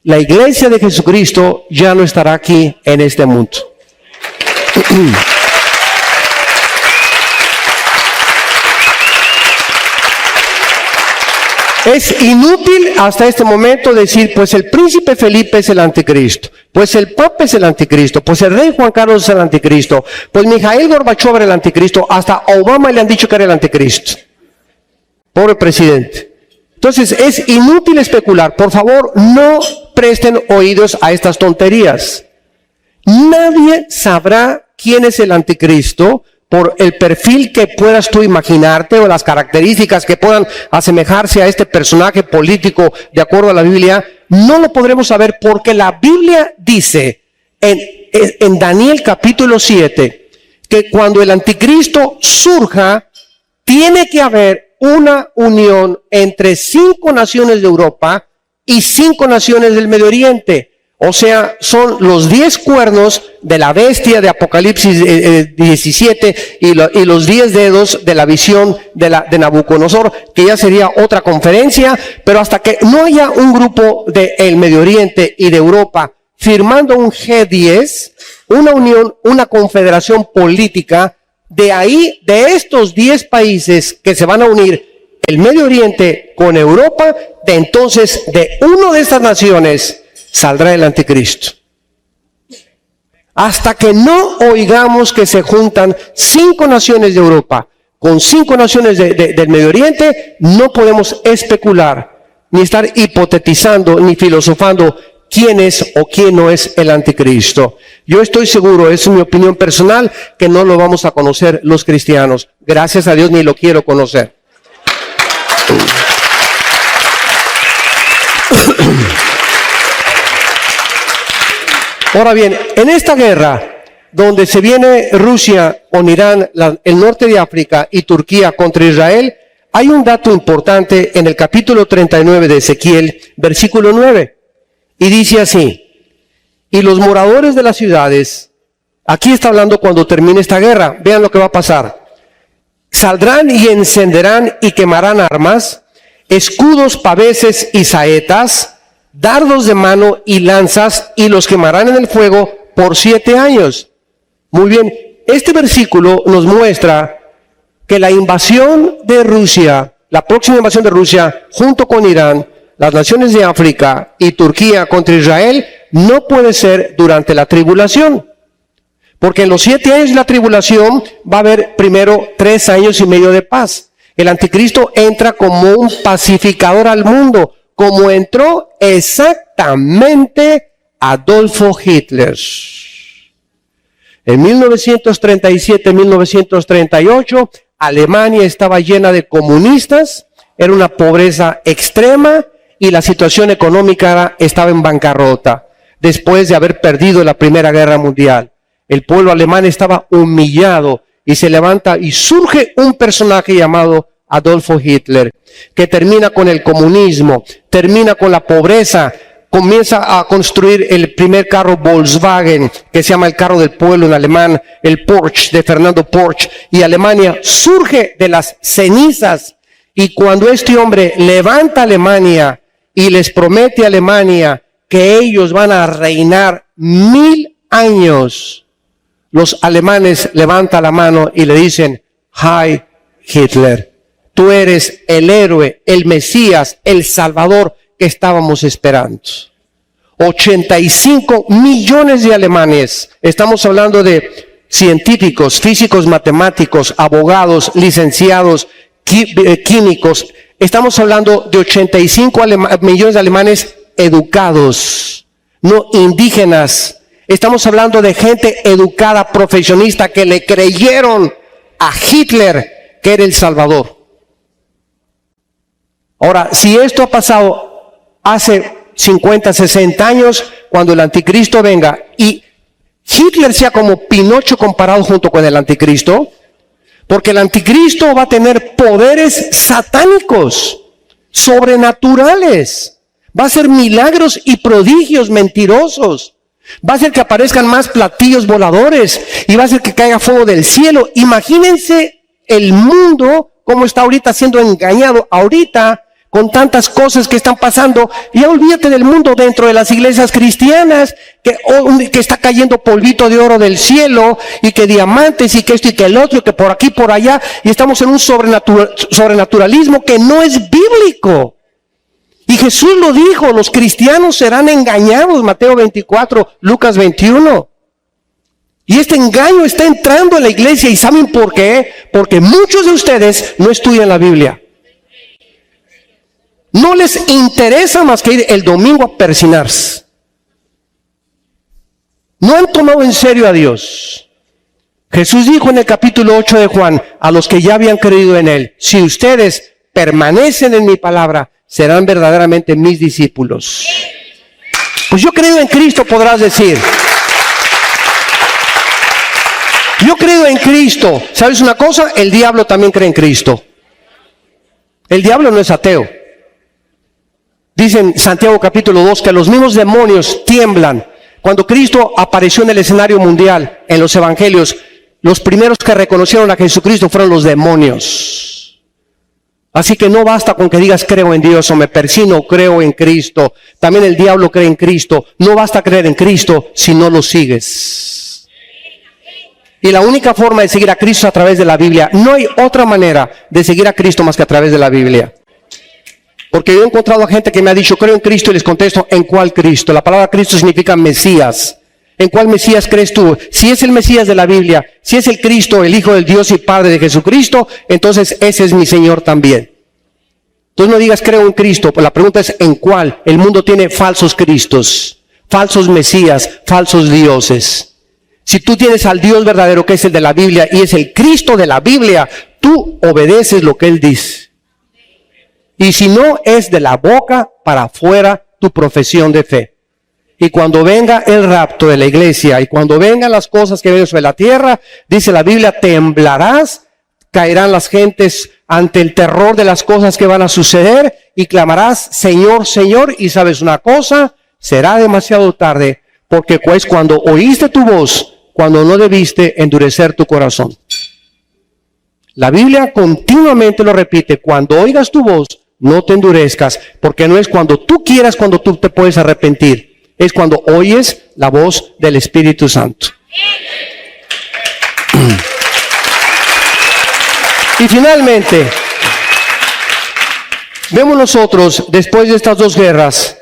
La iglesia de Jesucristo ya no estará aquí en este mundo. Es inútil hasta este momento decir, pues el príncipe Felipe es el anticristo, pues el papa es el anticristo, pues el rey Juan Carlos es el anticristo, pues Mikhail Gorbachev era el anticristo, hasta a Obama le han dicho que era el anticristo. Pobre presidente. Entonces es inútil especular. Por favor, no presten oídos a estas tonterías. Nadie sabrá quién es el anticristo por el perfil que puedas tú imaginarte o las características que puedan asemejarse a este personaje político de acuerdo a la Biblia. No lo podremos saber porque la Biblia dice en Daniel capítulo 7 que cuando el anticristo surja, tiene que haber una unión entre 5 naciones de Europa y 5 naciones del Medio Oriente. O sea, son los 10 cuernos de la bestia de Apocalipsis 17 y los 10 dedos de la visión de Nabucodonosor, que ya sería otra conferencia. Pero hasta que no haya un grupo del Medio Oriente y de Europa firmando un G10, una unión, una confederación política, de ahí, de estos 10 países que se van a unir, el Medio Oriente con Europa, de entonces de uno de estas naciones saldrá el anticristo. Hasta que no oigamos que se juntan 5 naciones de Europa con 5 naciones del Medio Oriente, no podemos especular, ni estar hipotetizando, ni filosofando quién es o quién no es el anticristo. Yo estoy seguro, es mi opinión personal, que no lo vamos a conocer los cristianos. Gracias a Dios ni lo quiero conocer. Ahora bien, en esta guerra, donde se viene Rusia con Irán, el norte de África y Turquía contra Israel, hay un dato importante en el capítulo 39 de Ezequiel, versículo 9. Y dice así, y los moradores de las ciudades, aquí está hablando cuando termine esta guerra, vean lo que va a pasar. Saldrán y encenderán y quemarán armas, escudos, paveses y saetas, dardos de mano y lanzas, y los quemarán en el fuego por 7 años. Muy bien, este versículo nos muestra que la invasión de Rusia, la próxima invasión de Rusia, junto con Irán, las naciones de África y Turquía contra Israel, no puede ser durante la tribulación. Porque en los 7 años de la tribulación va a haber primero 3 años y medio de paz. El anticristo entra como un pacificador al mundo, como entró exactamente Adolfo Hitler. En 1937-1938, Alemania estaba llena de comunistas, era una pobreza extrema y la situación económica estaba en bancarrota. Después de haber perdido la Primera Guerra Mundial, el pueblo alemán estaba humillado y se levanta y surge un personaje llamado Adolfo Hitler, que termina con el comunismo, termina con la pobreza, comienza a construir el primer carro Volkswagen, que se llama el carro del pueblo en alemán, el Porsche de Fernando Porsche, y Alemania surge de las cenizas. Y cuando este hombre levanta a Alemania y les promete a Alemania que ellos van a reinar 1000 años, los alemanes levantan la mano y le dicen: Hi Hitler, tú eres el héroe, el Mesías, el Salvador que estábamos esperando. 85 millones de alemanes, estamos hablando de científicos, físicos, matemáticos, abogados, licenciados, químicos, estamos hablando de 85 millones de alemanes educados, no indígenas. Estamos hablando de gente educada, profesionista, que le creyeron a Hitler que era el Salvador. Ahora, si esto ha pasado hace 50, 60 años, cuando el anticristo venga y Hitler sea como Pinocho comparado junto con el anticristo, porque el anticristo va a tener poderes satánicos, sobrenaturales, va a hacer milagros y prodigios mentirosos, va a hacer que aparezcan más platillos voladores y va a hacer que caiga fuego del cielo. Imagínense el mundo como está ahorita siendo engañado ahorita con tantas cosas que están pasando. Ya olvídate del mundo dentro de las iglesias cristianas, que está cayendo polvito de oro del cielo, y que diamantes, y que esto y que el otro, y que por aquí, por allá, y estamos en un sobrenaturalismo que no es bíblico. Y Jesús lo dijo, los cristianos serán engañados, Mateo 24, Lucas 21. Y este engaño está entrando en la iglesia, ¿y saben por qué? Porque muchos de ustedes no estudian la Biblia. No les interesa más que ir el domingo a persinarse. No han tomado en serio a Dios. Jesús dijo en el capítulo 8 de Juan, a los que ya habían creído en Él: si ustedes permanecen en mi palabra, serán verdaderamente mis discípulos. Pues yo creo en Cristo, podrás decir. Yo creo en Cristo. ¿Sabes una cosa? El diablo también cree en Cristo. El diablo no es ateo. Dice en Santiago capítulo 2 que los mismos demonios tiemblan. Cuando Cristo apareció en el escenario mundial, en los evangelios, los primeros que reconocieron a Jesucristo fueron los demonios. Así que no basta con que digas creo en Dios o me persino, creo en Cristo. También el diablo cree en Cristo. No basta creer en Cristo si no lo sigues. Y la única forma de seguir a Cristo es a través de la Biblia. No hay otra manera de seguir a Cristo más que a través de la Biblia. Porque yo he encontrado a gente que me ha dicho creo en Cristo, y les contesto: ¿en cuál Cristo? La palabra Cristo significa Mesías. ¿En cuál Mesías crees tú? Si es el Mesías de la Biblia, si es el Cristo, el Hijo del Dios y Padre de Jesucristo, entonces ese es mi Señor también. Entonces no digas creo en Cristo, pues la pregunta es ¿en cuál? El mundo tiene falsos Cristos, falsos Mesías, falsos dioses. Si tú tienes al Dios verdadero, que es el de la Biblia, y es el Cristo de la Biblia, tú obedeces lo que Él dice. Y si no, es de la boca para afuera tu profesión de fe. Y cuando venga el rapto de la iglesia, y cuando vengan las cosas que vienen sobre la tierra, dice la Biblia, temblarás, caerán las gentes ante el terror de las cosas que van a suceder, y clamarás: Señor, Señor. Y sabes una cosa, será demasiado tarde, porque es cuando oíste tu voz, cuando no debiste endurecer tu corazón. La Biblia continuamente lo repite: cuando oigas tu voz, no te endurezcas, porque no es cuando tú quieras cuando tú te puedes arrepentir, es cuando oyes la voz del Espíritu Santo. Y finalmente, vemos nosotros, después de estas dos guerras,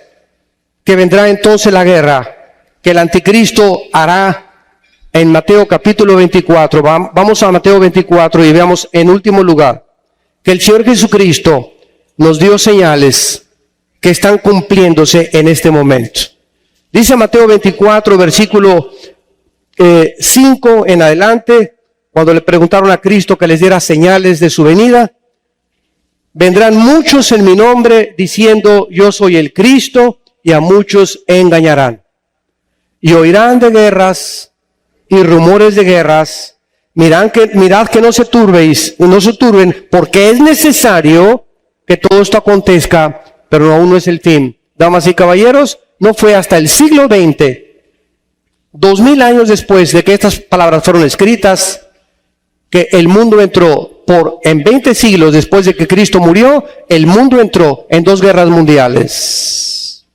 que vendrá entonces la guerra que el anticristo hará en Mateo capítulo 24. Vamos a Mateo 24 y veamos en último lugar que el Señor Jesucristo nos dio señales que están cumpliéndose en este momento. Dice Mateo 24, versículo 5 en adelante, cuando le preguntaron a Cristo que les diera señales de su venida, vendrán muchos en mi nombre diciendo yo soy el Cristo, y a muchos engañarán. Y oirán de guerras y rumores de guerras. Mirad que no se turben, porque es necesario que todo esto acontezca, pero aún no es el fin. Damas y caballeros, no fue hasta el siglo XX, 2000 años después de que estas palabras fueron escritas, que el mundo entró en 20 siglos después de que Cristo murió, el mundo entró en 2 guerras mundiales.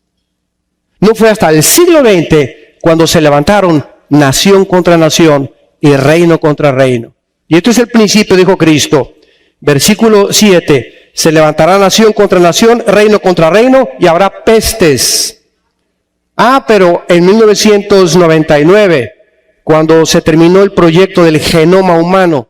No fue hasta el siglo XX cuando se levantaron nación contra nación y reino contra reino. Y esto es el principio, dijo Cristo. Versículo 7, se levantará nación contra nación, reino contra reino, y habrá pestes. Pero en 1999, cuando se terminó el proyecto del genoma humano,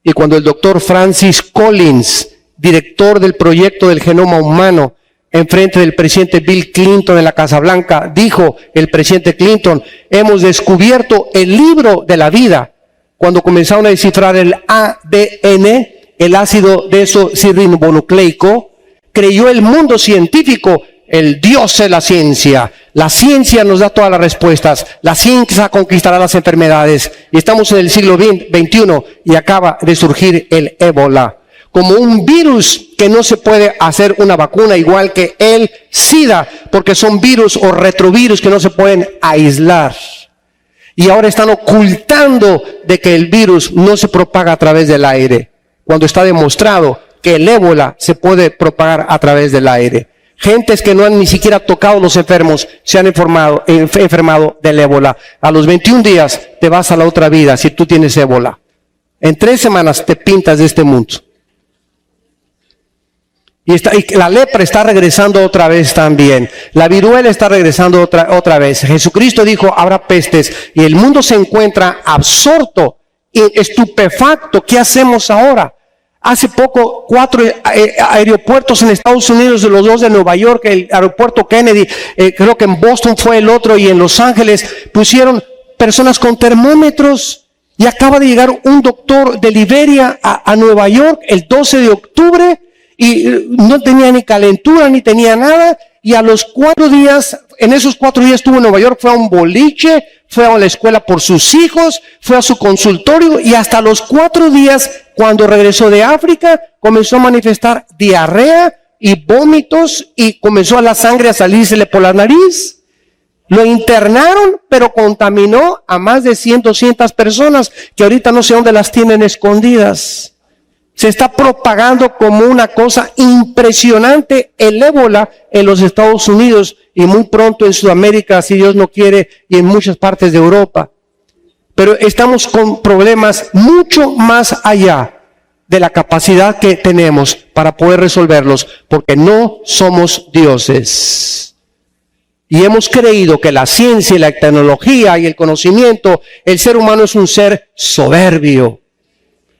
y cuando el doctor Francis Collins, director del proyecto del genoma humano, enfrente del presidente Bill Clinton en la Casa Blanca, dijo el presidente Clinton, hemos descubierto el libro de la vida. Cuando comenzaron a descifrar el ADN, el ácido desoxirribonucleico, creyó el mundo científico, el Dios de la ciencia. La ciencia nos da todas las respuestas. La ciencia conquistará las enfermedades. Y estamos en el siglo XXI y acaba de surgir el ébola. Como un virus que no se puede hacer una vacuna, igual que el SIDA, porque son virus o retrovirus que no se pueden aislar. Y ahora están ocultando de que el virus no se propaga a través del aire, cuando está demostrado que el ébola se puede propagar a través del aire. Gentes que no han ni siquiera tocado a los enfermos se han enfermado del ébola. A los 21 días te vas a la otra vida si tú tienes ébola. En 3 semanas te pintas de este mundo. Y la lepra está regresando otra vez también. La viruela está regresando otra vez. Jesucristo dijo, habrá pestes. Y el mundo se encuentra absorto y estupefacto. ¿Qué hacemos ahora? Hace poco 4 aeropuertos en Estados Unidos, los 2 de Nueva York, el aeropuerto Kennedy, creo que en Boston fue el otro, y en Los Ángeles pusieron personas con termómetros. Y acaba de llegar un doctor de Liberia a Nueva York el 12 de octubre. Y no tenía ni calentura, ni tenía nada. Y a los 4 días, en esos 4 días estuvo en Nueva York, fue a un boliche, fue a la escuela por sus hijos, fue a su consultorio. Y hasta los 4 días, cuando regresó de África, comenzó a manifestar diarrea y vómitos. Y comenzó la sangre a salírsele por la nariz. Lo internaron, pero contaminó a más de 100, 200 personas, que ahorita no sé dónde las tienen escondidas. Se está propagando como una cosa impresionante el ébola en los Estados Unidos y muy pronto en Sudamérica, si Dios no quiere, y en muchas partes de Europa. Pero estamos con problemas mucho más allá de la capacidad que tenemos para poder resolverlos, porque no somos dioses. Y hemos creído que la ciencia y la tecnología y el conocimiento, el ser humano es un ser soberbio,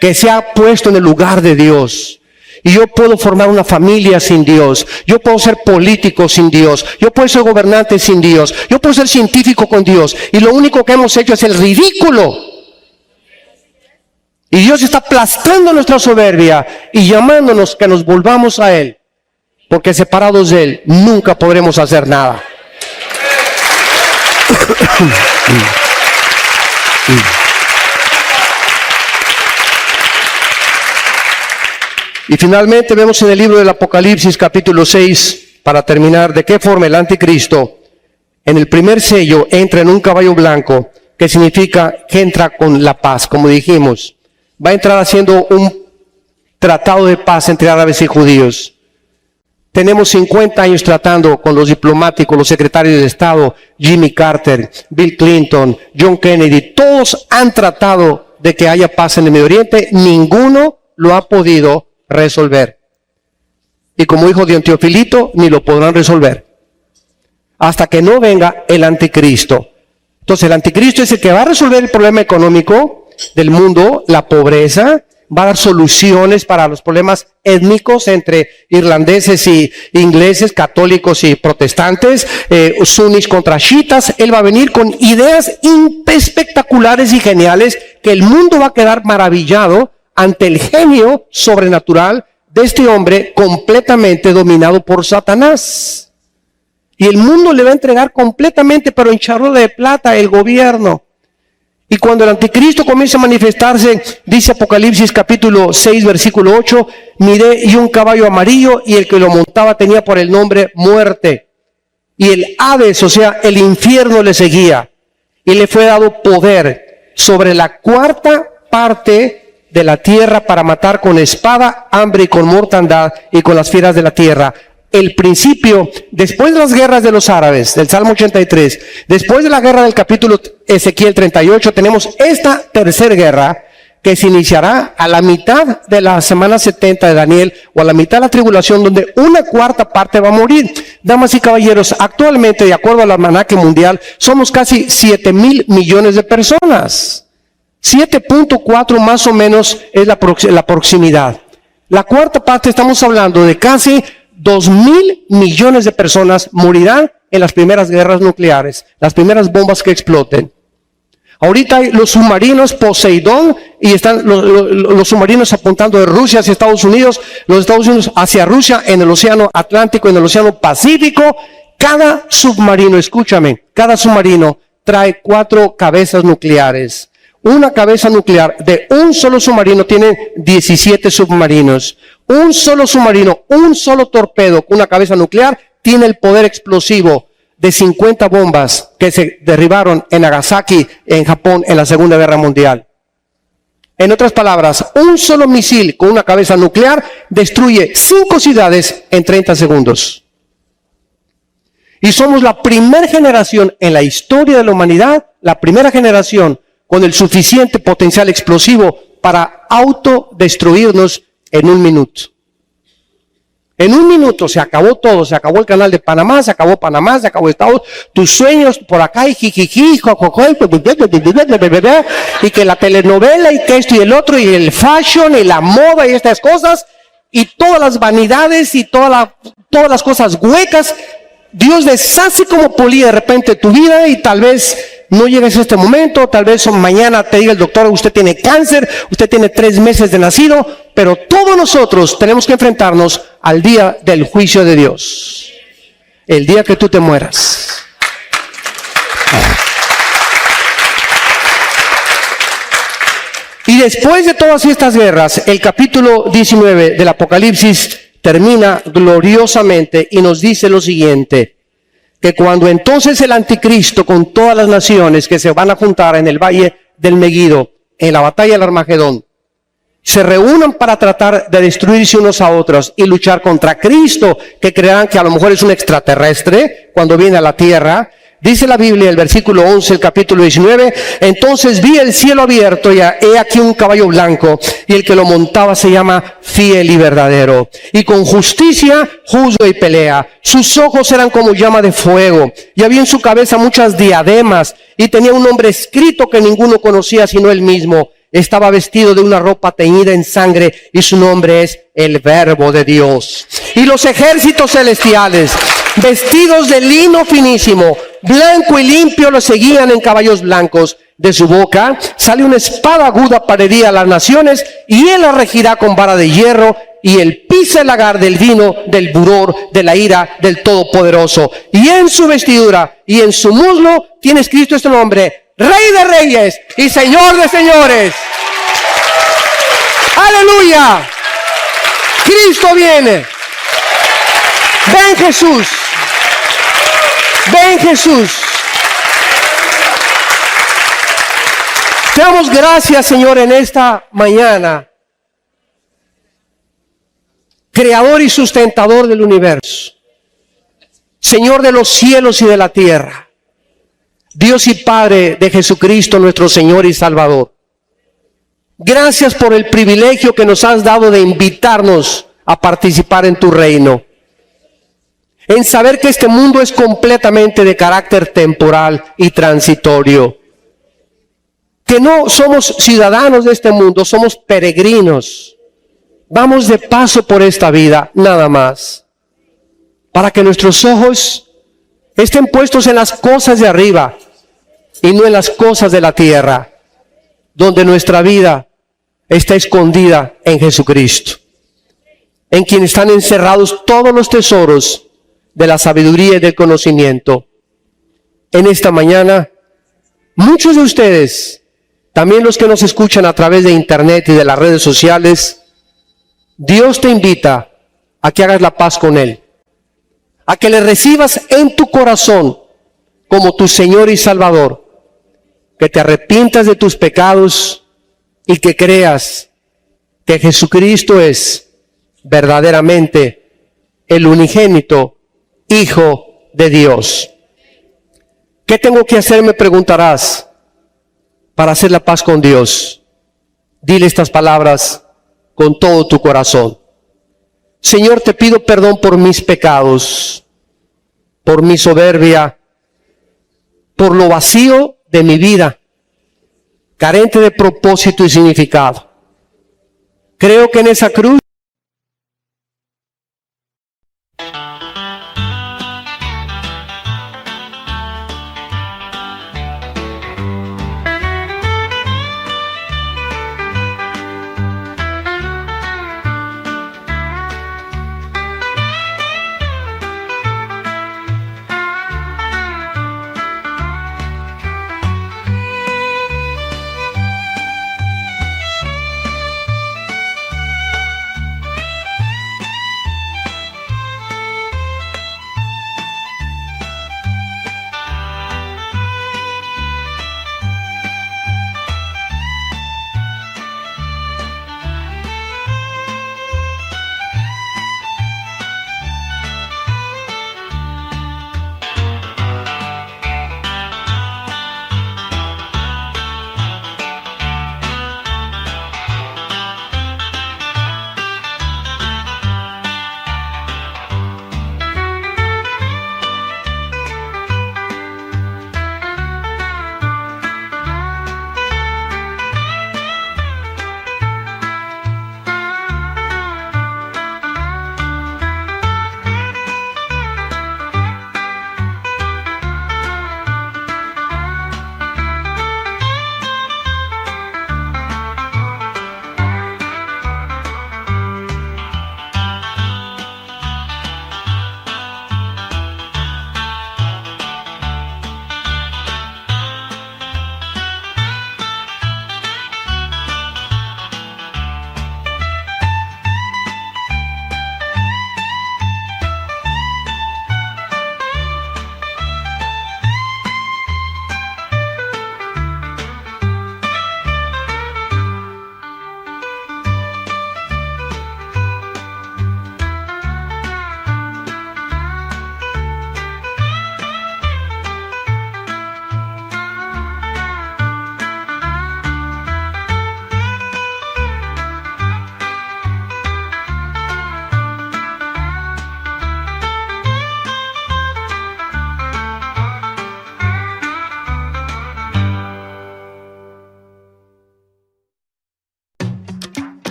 que se ha puesto en el lugar de Dios. Y yo puedo formar una familia sin Dios. Yo puedo ser político sin Dios. Yo puedo ser gobernante sin Dios. Yo puedo ser científico con Dios. Y lo único que hemos hecho es el ridículo. Y Dios está aplastando nuestra soberbia y llamándonos que nos volvamos a Él. Porque separados de Él nunca podremos hacer nada. Y finalmente vemos en el libro del Apocalipsis capítulo 6, para terminar, de qué forma el anticristo en el primer sello entra en un caballo blanco, que significa que entra con la paz, como dijimos. Va a entrar haciendo un tratado de paz entre árabes y judíos. Tenemos 50 años tratando con los diplomáticos, los secretarios de Estado, Jimmy Carter, Bill Clinton, John Kennedy, todos han tratado de que haya paz en el Medio Oriente, ninguno lo ha podido resolver. Y como dijo Don Teofilito, ni lo podrán resolver hasta que no venga el anticristo. Entonces el anticristo es el que va a resolver el problema económico del mundo, la pobreza, va a dar soluciones para los problemas étnicos entre irlandeses y ingleses, católicos y protestantes, sunnis contra chiitas. Él va a venir con ideas espectaculares y geniales que el mundo va a quedar maravillado ante el genio sobrenatural de este hombre completamente dominado por Satanás. Y el mundo le va a entregar completamente, pero en charla de plata, el gobierno. Y cuando el anticristo comienza a manifestarse, dice Apocalipsis capítulo 6, versículo 8, miré y un caballo amarillo, y el que lo montaba tenía por el nombre Muerte. Y el Hades, o sea, el infierno, le seguía. Y le fue dado poder sobre la cuarta parte de la tierra para matar con espada, hambre y con mortandad y con las fieras de la tierra. El principio, después de las guerras de los árabes, del Salmo 83, después de la guerra del capítulo Ezequiel 38, tenemos esta tercera guerra que se iniciará a la mitad de la semana 70 de Daniel, o a la mitad de la tribulación, donde una cuarta parte va a morir. Damas y caballeros, actualmente, de acuerdo al almanaque mundial, somos casi 7,000 millones de personas. 7.4 más o menos es la proximidad. La cuarta parte, estamos hablando de casi 2,000 millones de personas morirán en las primeras guerras nucleares, las primeras bombas que exploten. Ahorita hay los submarinos Poseidón, y están los submarinos apuntando de Rusia hacia Estados Unidos, los Estados Unidos hacia Rusia, en el océano Atlántico, en el océano Pacífico. Cada submarino, escúchame, cada submarino trae 4 cabezas nucleares. Una cabeza nuclear de un solo submarino tiene 17 submarinos. Un solo submarino, un solo torpedo con una cabeza nuclear tiene el poder explosivo de 50 bombas que se derribaron en Nagasaki, en Japón, en la Segunda Guerra Mundial. En otras palabras, un solo misil con una cabeza nuclear destruye 5 ciudades en 30 segundos. Y somos la primera generación en la historia de la humanidad, la primera generación con el suficiente potencial explosivo para autodestruirnos en un minuto. En un minuto se acabó todo, se acabó el canal de Panamá, se acabó Estados, tus sueños por acá, y jijiji, y que la telenovela, y que esto y el otro, y el fashion, y la moda, y estas cosas, y todas las vanidades, y todas las cosas huecas. Dios deshace como polilla de repente tu vida, y tal vez no llegues a este momento, tal vez mañana te diga el doctor, usted tiene cáncer, usted tiene 3 meses de nacido, pero todos nosotros tenemos que enfrentarnos al día del juicio de Dios. El día que tú te mueras. Y después de todas estas guerras, el capítulo 19 del Apocalipsis termina gloriosamente y nos dice lo siguiente: que cuando entonces el anticristo con todas las naciones que se van a juntar en el valle del Megido, en la batalla del Armagedón, se reúnan para tratar de destruirse unos a otros y luchar contra Cristo, que creerán que a lo mejor es un extraterrestre cuando viene a la tierra. Dice la Biblia, el versículo 11, el capítulo 19, entonces vi el cielo abierto y he aquí un caballo blanco, y el que lo montaba se llama Fiel y Verdadero, y con justicia juzga y pelea. Sus ojos eran como llama de fuego, y había en su cabeza muchas diademas, y tenía un nombre escrito que ninguno conocía sino él mismo. Estaba vestido de una ropa teñida en sangre, y su nombre es el Verbo de Dios. Y los ejércitos celestiales, vestidos de lino finísimo, blanco y limpio, lo seguían en caballos blancos. De su boca sale una espada aguda para herir a las naciones, y él la regirá con vara de hierro, y él pisa el lagar del vino del furor de la ira del Todopoderoso. Y en su vestidura y en su muslo tiene escrito este nombre: Rey de Reyes y Señor de Señores. ¡Aleluya! Cristo viene. Ven Jesús. Ven Jesús. Te damos gracias, Señor, en esta mañana. Creador y sustentador del universo. Señor de los cielos y de la tierra. Dios y Padre de Jesucristo, nuestro Señor y Salvador. Gracias por el privilegio que nos has dado de invitarnos a participar en tu reino. En saber que este mundo es completamente de carácter temporal y transitorio. que no somos ciudadanos de este mundo, somos peregrinos. Vamos de paso por esta vida, nada más. Para que nuestros ojos estén puestos en las cosas de arriba y no en las cosas de la tierra, donde nuestra vida está escondida en Jesucristo, en quien están encerrados todos los tesoros de la sabiduría y del conocimiento. En esta mañana, muchos de ustedes, también los que nos escuchan a través de internet y de las redes sociales, Dios te invita a que hagas la paz con Él, a que le recibas en tu corazón como tu Señor y Salvador, que te arrepientas de tus pecados y que creas que Jesucristo es verdaderamente el unigénito Hijo de Dios. ¿Qué tengo que hacer? Me preguntarás, para hacer la paz con Dios. Dile estas palabras con todo tu corazón. Señor, te pido perdón por mis pecados, por mi soberbia, por lo vacío de mi vida, carente de propósito y significado. Creo que en esa cruz